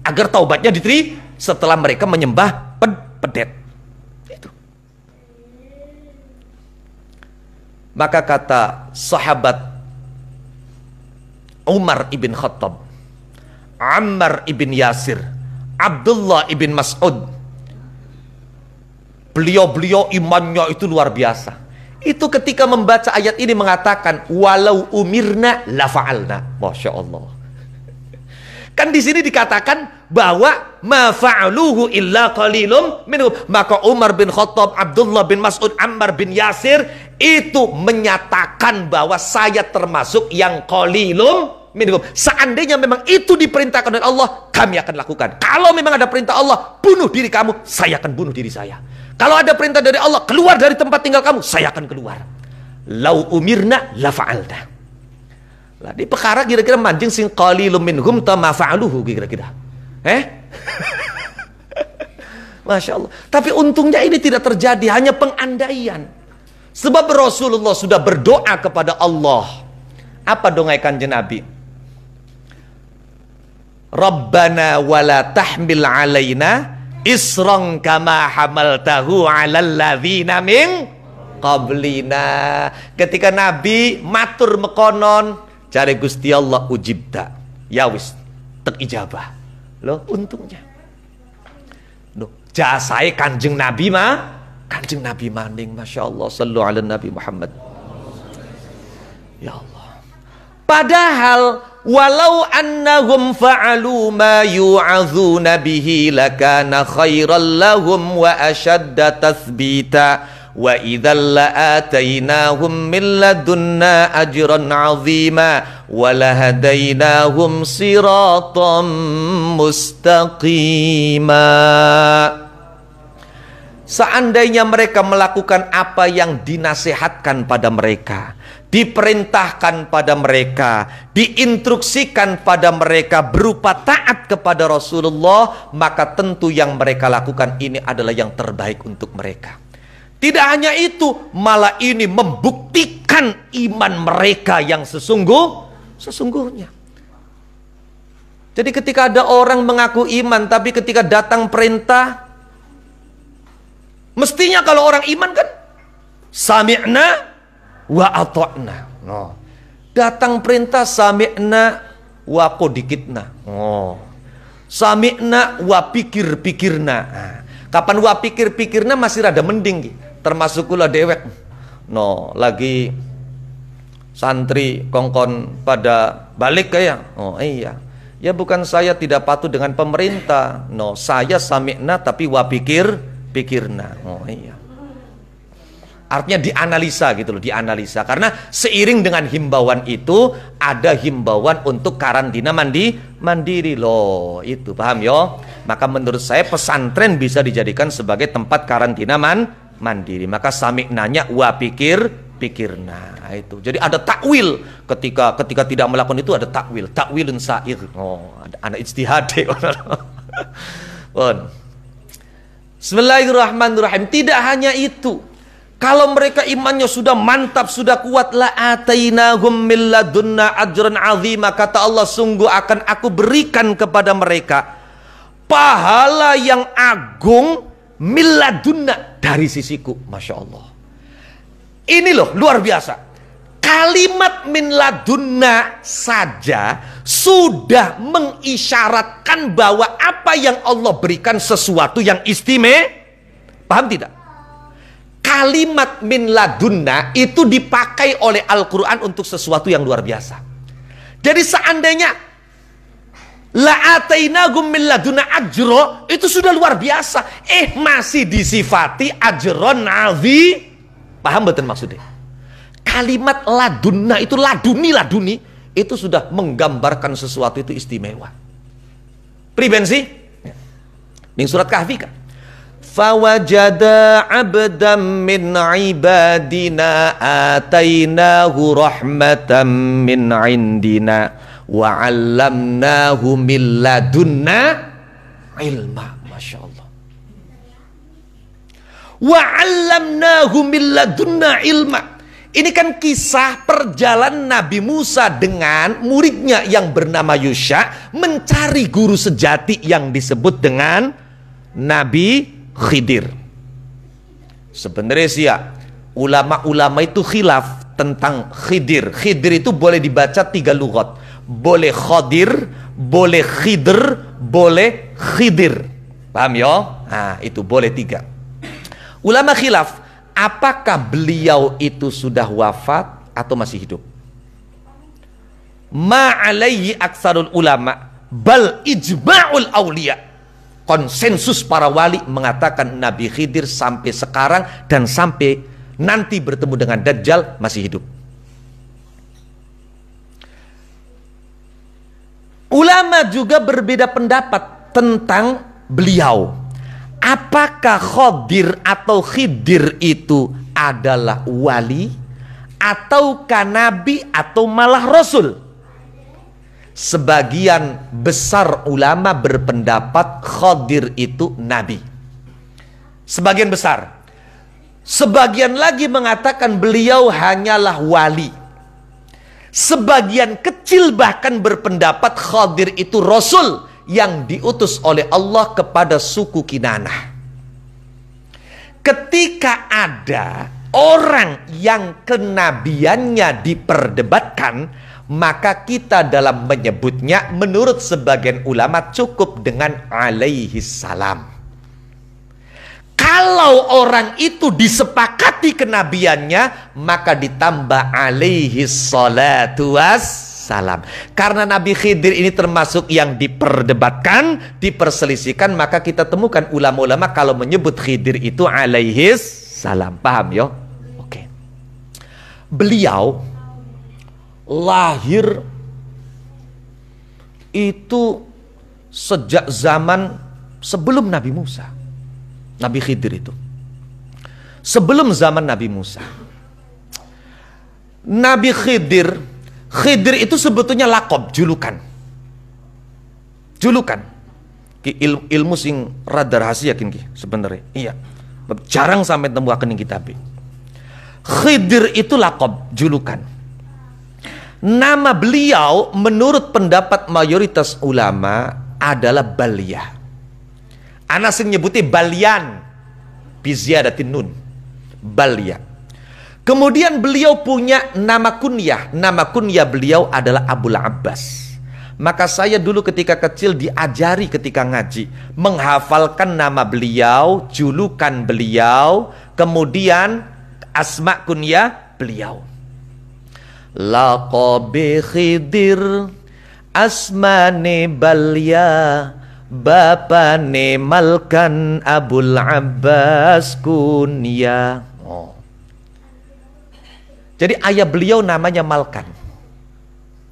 S1: agar taubatnya diterima setelah mereka menyembah pedet. Itu. Maka kata sahabat Umar ibn Khattab, Ammar ibn Yasir, Abdullah ibn Mas'ud, beliau-beliau imannya itu luar biasa. Itu ketika membaca ayat ini mengatakan, walau umirna la fa'alna. Masya Allah. Kan di sini dikatakan bahwa ma fa'aluhu illa qalilum minhum. Maka Umar bin Khattab, Abdullah bin Mas'ud, Ammar bin Yasir itu menyatakan bahwa saya termasuk yang qalilum minhum. Seandainya memang itu diperintahkan oleh Allah, kami akan lakukan. Kalau memang ada perintah Allah, bunuh diri kamu, saya akan bunuh diri saya. Kalau ada perintah dari Allah, keluar dari tempat tinggal kamu, saya akan keluar. Lau umirna la fa'alna. Lah di perkara kira-kira mancing sing qalilum minhum ta ma fa'aluhu kira-kira. Masya Allah. Tapi untungnya ini tidak terjadi, hanya pengandaian. Sebab Rasulullah sudah berdoa kepada Allah. Apa doa Kanjeng Nabi? Rabbana wala tahmil alaina isran kama hamaltahu alal ladzina min qablina. Ketika Nabi matur mekonon cari Gusti Allah ujibta. Ya wis, tek ijabah. Loh, untungnya. Loh, jasai Kanjeng Nabi Kanjeng Nabi maning, Masya Allah. Sallu ala Nabi Muhammad. Ya Allah. Padahal walau annahum fa'alu ma yu'adzuna bihi lakana khairan lahum wa ashadda tathbita wa idzal la'atainahum min ladunna ajran 'azima wa lahadainahum siratan mustaqima. Seandainya mereka melakukan apa yang dinasihatkan pada mereka, diperintahkan pada mereka, diinstruksikan pada mereka berupa taat kepada Rasulullah, maka tentu yang mereka lakukan ini adalah yang terbaik untuk mereka. Tidak hanya itu, malah ini membuktikan iman mereka yang sesungguhnya. Jadi ketika ada orang mengaku iman, tapi ketika datang perintah, mestinya kalau orang iman kan sami'na wa ata'na. No. Datang perintah sami'na wa qodikitna. Oh. Sami'na wa pikir-pikirna. Nah, kapan wa pikir-pikirna masih rada mending. Termasuk kula dewek. No, lagi santri kongkon pada balik kayak. Oh iya. Ya bukan saya tidak patuh dengan pemerintah. No, saya sami'na tapi wa pikirna. Oh iya. Artinya dianalisa gitu loh, dianalisa. Karena seiring dengan himbauan itu ada himbauan untuk karantina mandiri loh. Itu paham yo? Maka menurut saya pesantren bisa dijadikan sebagai tempat karantina mandiri. Maka sami'nanya wa pikirna. Nah, itu. Jadi ada takwil ketika tidak melakukan itu, ada takwil, takwilun sa'ir. Oh, ada anak ijtihad. Bismillahirrahmanirrahim. Tidak hanya itu. Kalau mereka imannya sudah mantap, sudah kuat, la atainahum min ladunna ajran azima, kata Allah, sungguh akan aku berikan kepada mereka pahala yang agung min ladunna, dari sisiku. Masya Allah. Ini loh luar biasa. Kalimat min ladunna saja sudah mengisyaratkan bahwa apa yang Allah berikan sesuatu yang istimewa. Paham tidak? Kalimat min ladunna itu dipakai oleh Al-Quran untuk sesuatu yang luar biasa. Jadi seandainya la atainahum min ladunna ajro, itu sudah luar biasa. Masih disifati ajron azim. Paham betul maksudnya? Kalimat ladunna itu laduni itu sudah menggambarkan sesuatu itu istimewa. Pribensi? Ning surat Kahfi kan? Fawajada abdan min ibadina atainahu rahmatan min indina wa 'allamnahu min ladunna ilma. Masya Allah. Wa 'allamnahu min ladunna ilma. Ini kan kisah perjalanan Nabi Musa dengan muridnya yang bernama Yusha mencari guru sejati yang disebut dengan Nabi Khidir. Sebenarnya sih ya, ulama-ulama itu khilaf tentang Khidir. Khidir itu boleh dibaca 3 lughat. Boleh Khodir, boleh Khidr, boleh Khidir. Paham ya? Nah, itu boleh 3. Ulama khilaf, apakah beliau itu sudah wafat atau masih hidup? Ma'alaihi aksarul ulama bal ijma'ul awliya. Konsensus para wali mengatakan Nabi Khidir sampai sekarang dan sampai nanti bertemu dengan Dajjal masih hidup. Ulama juga berbeda pendapat tentang beliau. Apakah Khodir atau Khidir itu adalah wali ataukah nabi atau malah rasul? Sebagian besar ulama berpendapat Khodir itu nabi. Sebagian besar. Sebagian lagi mengatakan beliau hanyalah wali. Sebagian kecil bahkan berpendapat Khadir itu Rasul yang diutus oleh Allah kepada suku Kinanah. Ketika ada orang yang kenabiannya diperdebatkan, maka kita dalam menyebutnya menurut sebagian ulama cukup dengan alaihi salam. Kalau orang itu disepakati kenabiannya, maka ditambah alaihi salatu wassalam. Karena Nabi Khidir ini termasuk yang diperdebatkan, diperselisihkan, maka kita temukan ulama-ulama kalau menyebut Khidir itu alaihi salam. Paham ya? Oke. Beliau lahir itu sejak zaman sebelum Nabi Musa. Nabi Khidir itu sebelum zaman Nabi Musa. Nabi Khidir itu sebetulnya lakob, julukan. Ilmu sing rada rahasia ki sebenarnya. Iya. Jarang sampai temu akan kitab. Khidir itu lakob, julukan. Nama beliau menurut pendapat mayoritas ulama adalah Baliyah. Ana sing nyebuti Balyan biziyadatin nun. Balya. Kemudian beliau punya nama kunyah. Nama kunyah beliau adalah Abul Abbas. Maka saya dulu ketika kecil diajari ketika ngaji menghafalkan nama beliau, julukan beliau, kemudian asma kunyah beliau. Laqabi Khidir asmane Balya, bapane Malkan Abul Abbas kunya. Jadi ayah beliau namanya Malkan.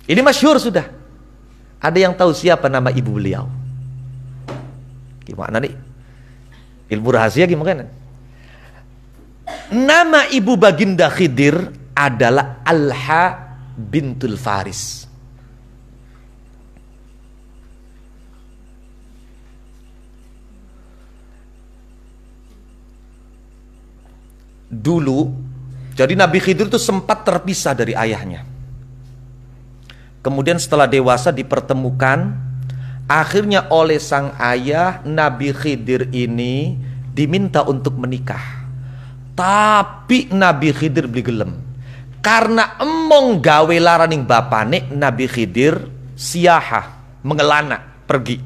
S1: Ini masyhur sudah. Ada yang tahu siapa nama ibu beliau? Gimana nih? Ilmu rahasia gimana? Nama ibu baginda Khidir adalah Alha bintul Faris. Dulu, jadi Nabi Khidir itu sempat terpisah dari ayahnya. Kemudian setelah dewasa dipertemukan, akhirnya oleh sang ayah Nabi Khidir ini diminta untuk menikah. Tapi Nabi Khidir beli gelem. Karena emong gawe laraning bapane, Nabi Khidir siaha, mengelana, pergi.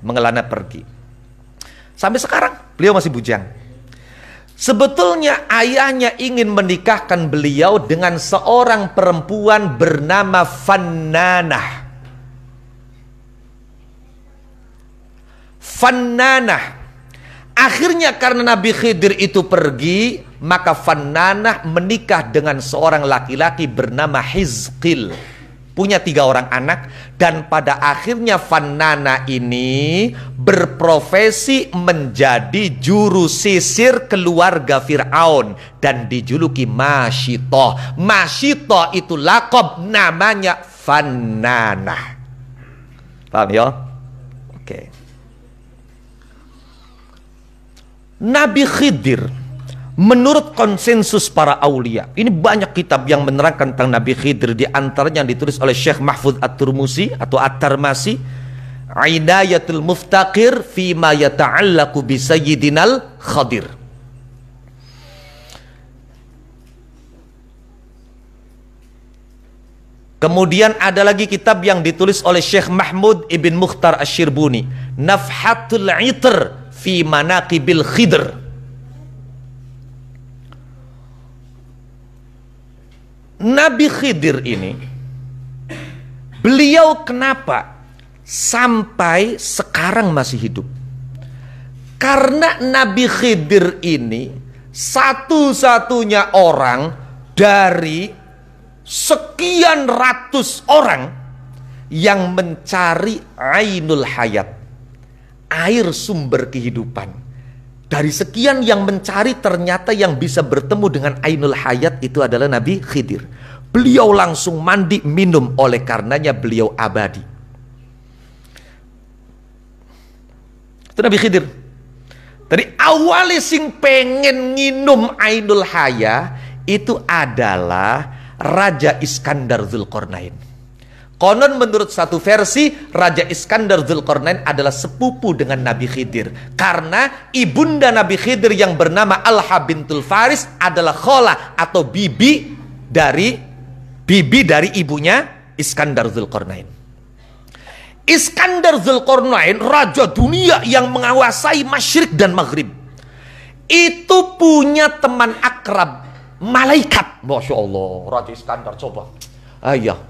S1: Mengelana pergi. Sampai sekarang beliau masih bujang. Sebetulnya ayahnya ingin menikahkan beliau dengan seorang perempuan bernama Fannanah. Fannanah. Akhirnya karena Nabi Khidir itu pergi, maka Fannanah menikah dengan seorang laki-laki bernama Hizqil. Punya 3 orang anak, dan pada akhirnya Fannanah ini berprofesi menjadi juru sisir keluarga Fir'aun dan dijuluki Masyitoh. Masyitoh itu lakob, namanya Fannanah. Paham ya? Oke. Nabi Khidir menurut konsensus para aulia, ini banyak kitab yang menerangkan tentang Nabi Khidir, di antaranya yang ditulis oleh Syekh Mahfud At-Turmusi atau At-Tarmasi, Inayatul Muftaqir fima yata'allaqu bi Sayyidinal Khadir. Kemudian ada lagi kitab yang ditulis oleh Syekh Mahmud Ibn Mukhtar Asy-Syirbuni, Nafhatul Itr fi Manaqibil Khidr. Nabi Khidir ini, beliau kenapa sampai sekarang masih hidup? Karena Nabi Khidir ini satu-satunya orang dari sekian ratus orang yang mencari ainul hayat, air sumber kehidupan. Dari sekian yang mencari, ternyata yang bisa bertemu dengan ainul hayat itu adalah Nabi Khidir. Beliau langsung mandi minum, oleh karenanya beliau abadi. Itu Nabi Khidir. Dari awalnya sing pengen nginum Ainul Haya itu adalah Raja Iskandar Dzulqarnain. Konon menurut satu versi, Raja Iskandar Dzulqarnain adalah sepupu dengan Nabi Khidir. Karena ibunda Nabi Khidir yang bernama Alha bintul Faris adalah khola atau bibi dari ibunya Iskandar Dzulqarnain. Iskandar Dzulqarnain, raja dunia yang menguasai Masyriq dan Maghrib, itu punya teman akrab malaikat. Masya Allah, Raja Iskandar coba. Ayah,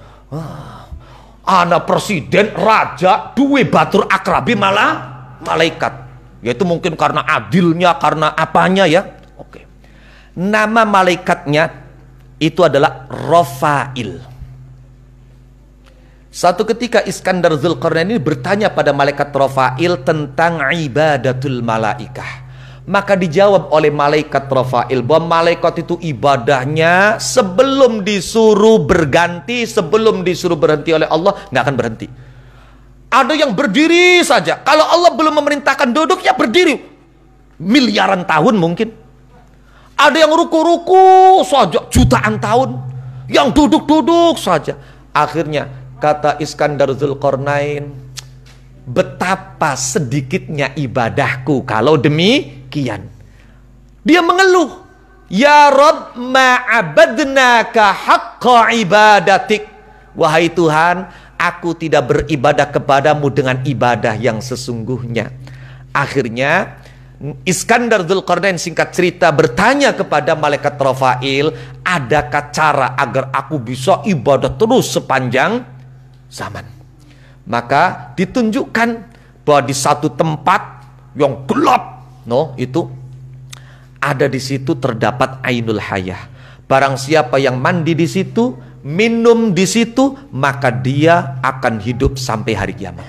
S1: anak presiden, raja, duwe batur akrabi malah malaikat. Yaitu mungkin karena adilnya, karena apanya ya. Oke. Nama malaikatnya itu adalah Rafail. Satu ketika Iskandar Dzulqarnain ini bertanya pada malaikat Rafail tentang ibadatul malaikah. Maka dijawab oleh malaikat Rafail bahwa malaikat itu ibadahnya sebelum disuruh berganti, sebelum disuruh berhenti oleh Allah, nggak akan berhenti. Ada yang berdiri saja. Kalau Allah belum memerintahkan duduk, ya berdiri. Miliaran tahun mungkin. Ada yang ruku-ruku saja, jutaan tahun. Yang duduk-duduk saja. Akhirnya kata Iskandar Dzulqarnain, betapa sedikitnya ibadahku kalau demikian. Dia mengeluh, ya Rabb, ma'abadnaka haqqa ibadatik. Wahai Tuhan, aku tidak beribadah kepadamu dengan ibadah yang sesungguhnya. Akhirnya Iskandar Dzulqarnain singkat cerita bertanya kepada malaikat Rafail, adakah cara agar aku bisa ibadah terus sepanjang zaman? Maka ditunjukkan bahwa di satu tempat yang gelap, itu ada di situ terdapat Ainul Hayah. Barang siapa yang mandi di situ, minum di situ, maka dia akan hidup sampai hari kiamat.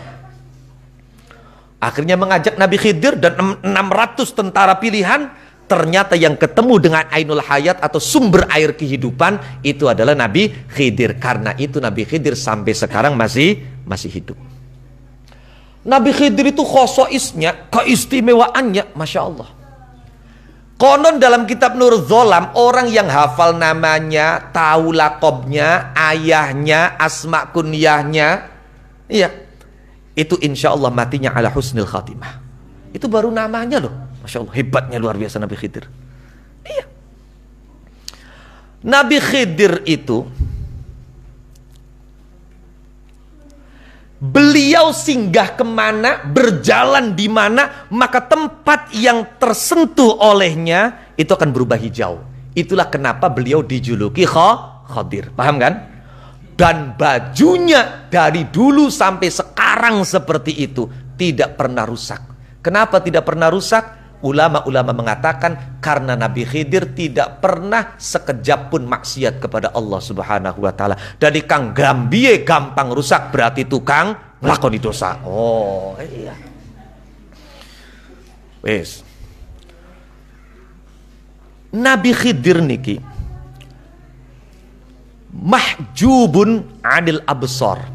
S1: Akhirnya mengajak Nabi Khidir dan 600 tentara pilihan. Ternyata yang ketemu dengan Ainul Hayat atau sumber air kehidupan itu adalah Nabi Khidir. Karena itu Nabi Khidir sampai sekarang masih hidup. Nabi Khidir itu khosoisnya, keistimewaannya, Masya Allah. Konon dalam kitab Nur Dzolam, orang yang hafal namanya, tahu lakobnya, ayahnya, asma kunyahnya, itu insya Allah matinya ala husnil khatimah. Itu baru namanya loh. Masya Allah, hebatnya luar biasa Nabi Khidir. Iya. Nabi Khidir itu, beliau singgah kemana, berjalan di mana, maka tempat yang tersentuh olehnya itu akan berubah hijau. Itulah kenapa beliau dijuluki Khadir. Paham kan? Dan bajunya dari dulu sampai sekarang seperti itu, tidak pernah rusak. Kenapa tidak pernah rusak? Ulama-ulama mengatakan karena Nabi Khidir tidak pernah sekejap pun maksiat kepada Allah Subhanahu wa taala. Dari kang gambie gampang rusak berarti tukang nglakoni dosa. Oh, iya. Wes. Nabi Khidir niki mahjubun 'anil absar,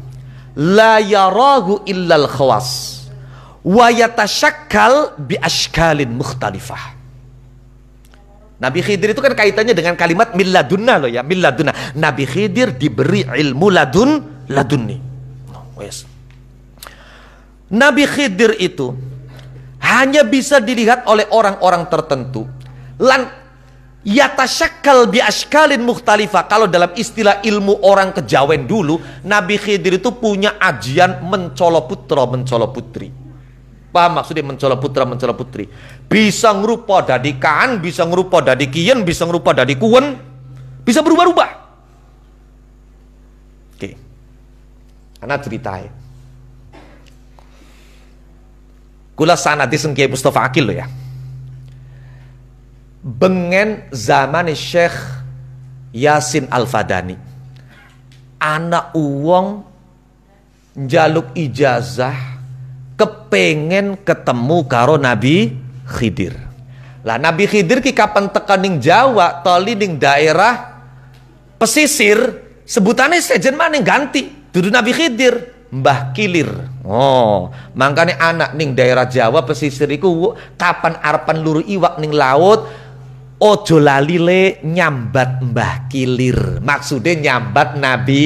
S1: la yarahu illal khawas, wa yatashakkal bi ashkalin mukhtalifah. Nabi Khidir itu kan kaitannya dengan kalimat milladunna loh ya, milladunna. Nabi Khidir diberi ilmu ladunni. Nabi Khidir itu hanya bisa dilihat oleh orang-orang tertentu. Yatashakkal bi ashkalin mukhtalifah. Kalau dalam istilah ilmu orang kejawen dulu, Nabi Khidir itu punya ajian mencolo putra, mencolo putri. Paham maksudnya mencolo putra, mencolo putri? Bisa ngerupa dadi kaan, bisa ngerupa dadi kiyen, bisa ngerupa dadi kuwen, bisa berubah-ubah. Oke. Ana ceritain. Kula sanadi sengkiai Mustafa Akil loh ya. Bengen zaman Syekh Yasin Al-Fadani, anak uwong njaluk ijazah kepengen ketemu karo Nabi Khidir. Lah Nabi Khidir ki kapan tekan ning Jawa toli ning daerah pesisir, sebutannya sejen maning ganti dudu Nabi Khidir. Mbah Kilir. Oh, mangkane anak ning daerah Jawa pesisir iku kapan arepan luru iwak ning laut, ojo lali le nyambat Mbah Kilir. Maksudnya nyambat Nabi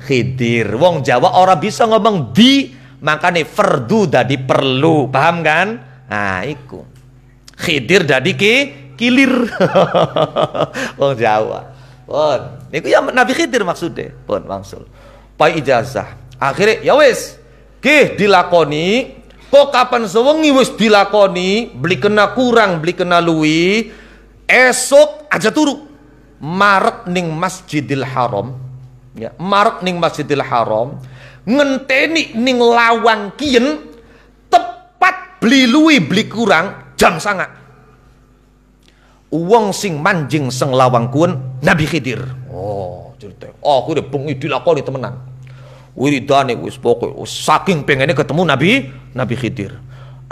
S1: Khidir. Wong Jawa ora bisa ngomong di, makane fardu dadi perlu. Paham kan? Nah, iku. Khidir dadi kilir. Wong Jawa. Pun, niku ya Nabi Khidir maksudnya. Pun wangsul. Pai ijazah. Akhirnya ya wis, dilakoni. Kok kapan sewengi wis dilakoni, beli kena kurang, beli kena luwi, esok aja turu. Marek ning Masjidil Haram. Ya, marek ning Masjidil Haram, ngenteni ning lawang kien, tepat beli luwi beli kurang jam sangat. Uang sing manjing seng lawang kun Nabi Khidir. Oh, cerita. Oh, aku udah bengi dilakoni temenan. Wiridane wis pokoke saking pengennya ketemu Nabi Khidir.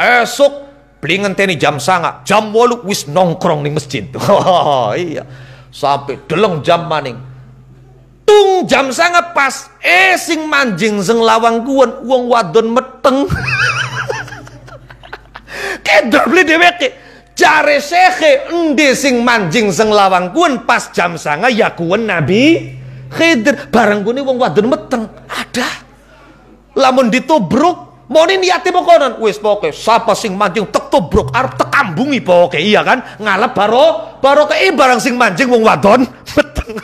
S1: Esok beli ngenteni jam sangat, jam 8 wis nongkrong ning masjid. Oh, iya. Sampai deleng jam maning. Tung jam sangat pas sing manjing seng lawang kuon wong wadon meteng. Kedor beli dheweke. Jare sekhe endi sing manjing seng lawang kuon pas jam sangat ya kuon Nabi Khidir. Barang kune wong wadon meteng ada. Lamun ditobruk moni niate pokonan wis pokoke sapa sing mancing tek tobruk arep tekambungi pokoke iya kan ngalap baro kei barang sing mancing wong wadon meteng.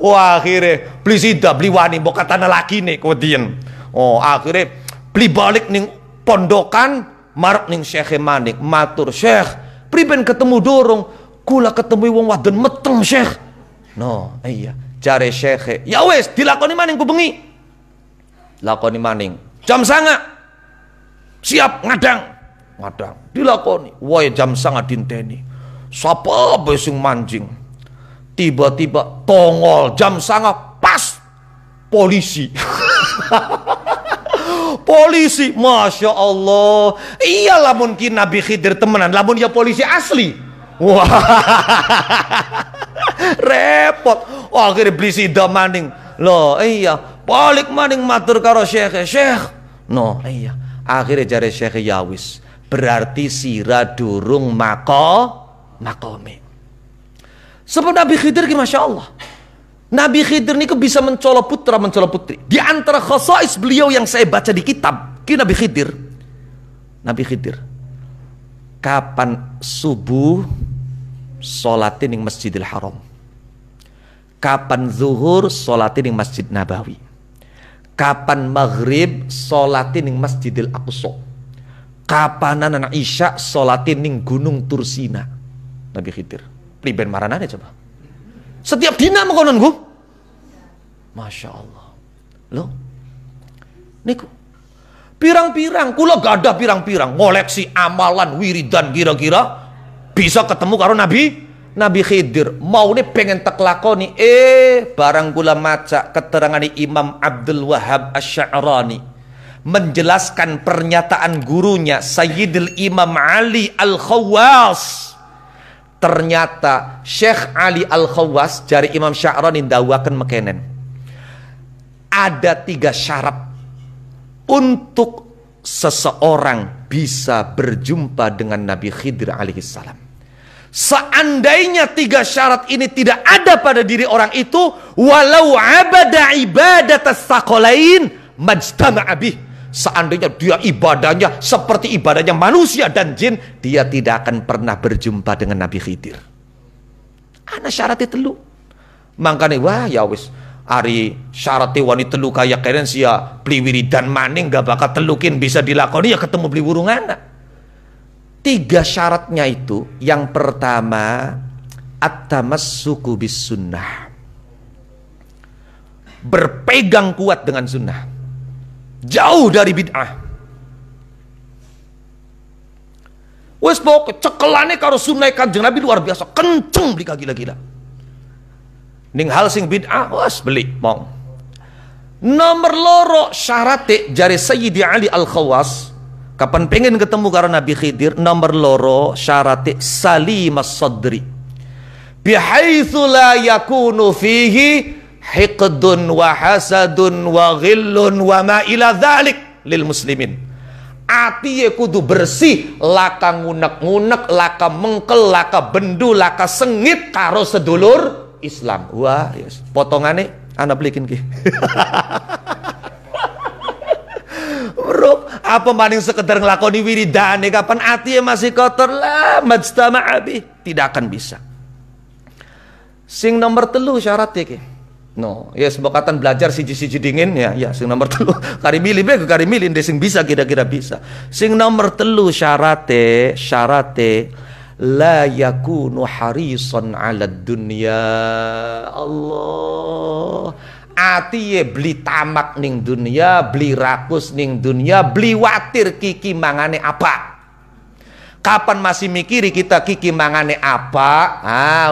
S1: Wah akhirnya beli sida beli wani mbok katana laki nih kemudian. Oh akhirnya beli balik ning pondokan marek ning Syekh Manik matur Syekh priben ketemu dorong kula ketemu wong wadon meteng Syekh. No iya jare Syekh ya wes dilakoni maning ku bengi. Lakoni maning jam sanga siap ngadang dilakoni wae jam sanga dinteni sapa bae sing manjing tiba-tiba tongol jam sanga pas polisi. Polisi Masya Allah iya lamun ki Nabi Khidir temenan lamun ya polisi asli. Wah repot. Oh, akhirnya beli sida maning loh iya balik maning matur karo Syekh no iya akhirnya jare Syekh ya wis berarti sira durung makome. Sebab Nabi Khidir ki Masya Allah Nabi Khidir ini bisa mencolok putra mencolok putri. Di antara khasais beliau yang saya baca di kitab ki Nabi Khidir kapan subuh sholatin ning Masjidil Haram, kapan zuhur sholatin ning Masjid Nabawi, kapan maghrib sholatin ning Masjidil Aqsa, kapanan anak isya sholatin ning Gunung Tursina. Nabi Khidir priben maranane coba setiap dina mengkonon gue. Masya Allah loh niku pirang-pirang kula gadah pirang-pirang ngoleksi amalan wiridan kira-kira bisa ketemu karo Nabi Khidir. Mau nih pengen tak lakoni barang kula maca keterangan Imam Abdul Wahhab Asy-Sya'rani menjelaskan pernyataan gurunya Sayyidil Imam Ali Al-Khawwas. Ternyata Syekh Ali Al-Khawwas jari Imam Sya'rani ndawaken mekenen ada 3 syarat untuk seseorang bisa berjumpa dengan Nabi Khidir alaihissalam. Seandainya 3 syarat ini tidak ada pada diri orang itu, walau abada ibadatas saqalain majtama'a bih. Seandainya dia ibadahnya seperti ibadahnya manusia dan jin, dia tidak akan pernah berjumpa dengan Nabi Khidir. Ana syaratnya telu. Mangkane wah ya wis ari syaratnya wani telu kaya keren sia beli wiridan maning gak bakal telukin bisa dilakoni ya ketemu beli wurungana. 3 syaratnya itu yang pertama at-tamassuku bis sunnah, berpegang kuat dengan sunnah, jauh dari bid'ah. Wes pokok cekelane karo sunnah Kanjeng Nabi luar biasa kenceng beli gila-gila. Ning hal sing bid'ah wes beli mong. Nomor loro syarate jari Sayyidi Ali Al-Khawwas kapan pengen ketemu karo Nabi Khidir, nomor loro syarate salimas sadri bihaitsu la yakunu fihi hiqdun wa hasadun wa ghillun wa ma ila dzalik lil muslimin. Atiye kudu bersih, laka ngunek-ngunek, laka mengkel, laka bendu, laka sengit karo sedulur Islam. Wah, yes. Potongane ana belikin ki. Bro, apa maning sekedar ngelakoni wiridane kapan atiye masih kotor lah majtama'a bi, tidak akan bisa. Sing nomor 3 syaratnya ki. No, ya sebokatan belajar siji-siji dingin ya, sing nomor 3 kari milih be kari milih sing bisa kira-kira bisa. Sing nomor 3 syarate la yakunu harisan 'ala dunya. Allah. Atiye beli tamak ning dunia, beli rakus ning dunia, beli watir kiki mangane apa? Kapan masih mikiri kita kiki mangane apa?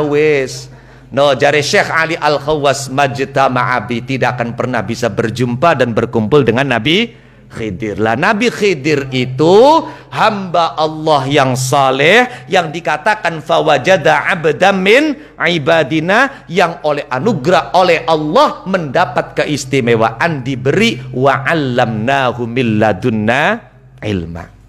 S1: Wis. No, jare Syekh Ali Al-Khawas majtama'abi, tidak akan pernah bisa berjumpa dan berkumpul dengan Nabi Khidir. Lah Nabi Khidir itu hamba Allah yang saleh, yang dikatakan fawajada abdan min ibadina, yang oleh anugerah oleh Allah mendapat keistimewaan, diberi wa 'allamnahu min ladunna ilma.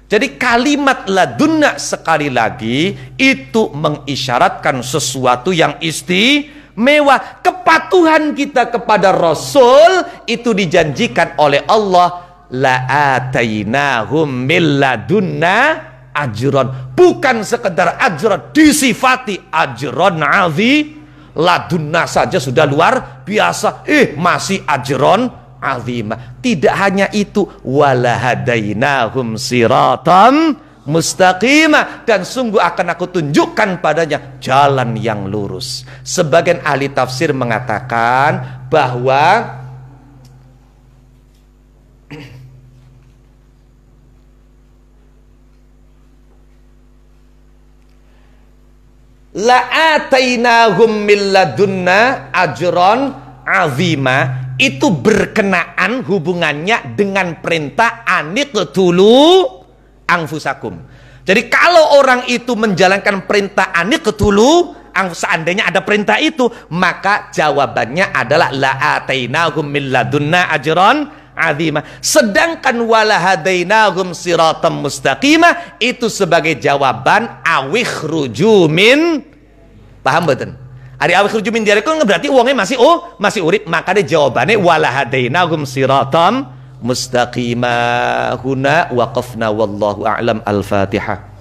S1: Jadi kalimat ladunna sekali lagi itu mengisyaratkan sesuatu yang istimewa. Kepatuhan kita kepada Rasul itu dijanjikan oleh Allah, la atainahum min ladunna ajron. Bukan sekedar ajron, disifati ajron azim. Ladunna saja sudah luar biasa, masih ajron azimah. Tidak hanya itu, walahadainahum siratan mustaqimah, dan sungguh akan aku tunjukkan padanya jalan yang lurus. Sebagian ahli tafsir mengatakan bahwa la atainahum min ladunna ajron azima itu berkenaan hubungannya dengan perintah aniqtulu anfusakum. Jadi kalau orang itu menjalankan perintah aniqtulu, seandainya ada perintah itu, maka jawabannya adalah la atainahum min ladunna ajran azima. Sedangkan walahadainahum siratam mustaqimah itu sebagai jawaban awikhruju min, paham betul? Ari awih rujumin diarekon berarti uangnya masih urip, maka dia jawabannya walahadainahum siratam mustaqimah. Huna waqafna wallahu a'lam. Al-Fatihah.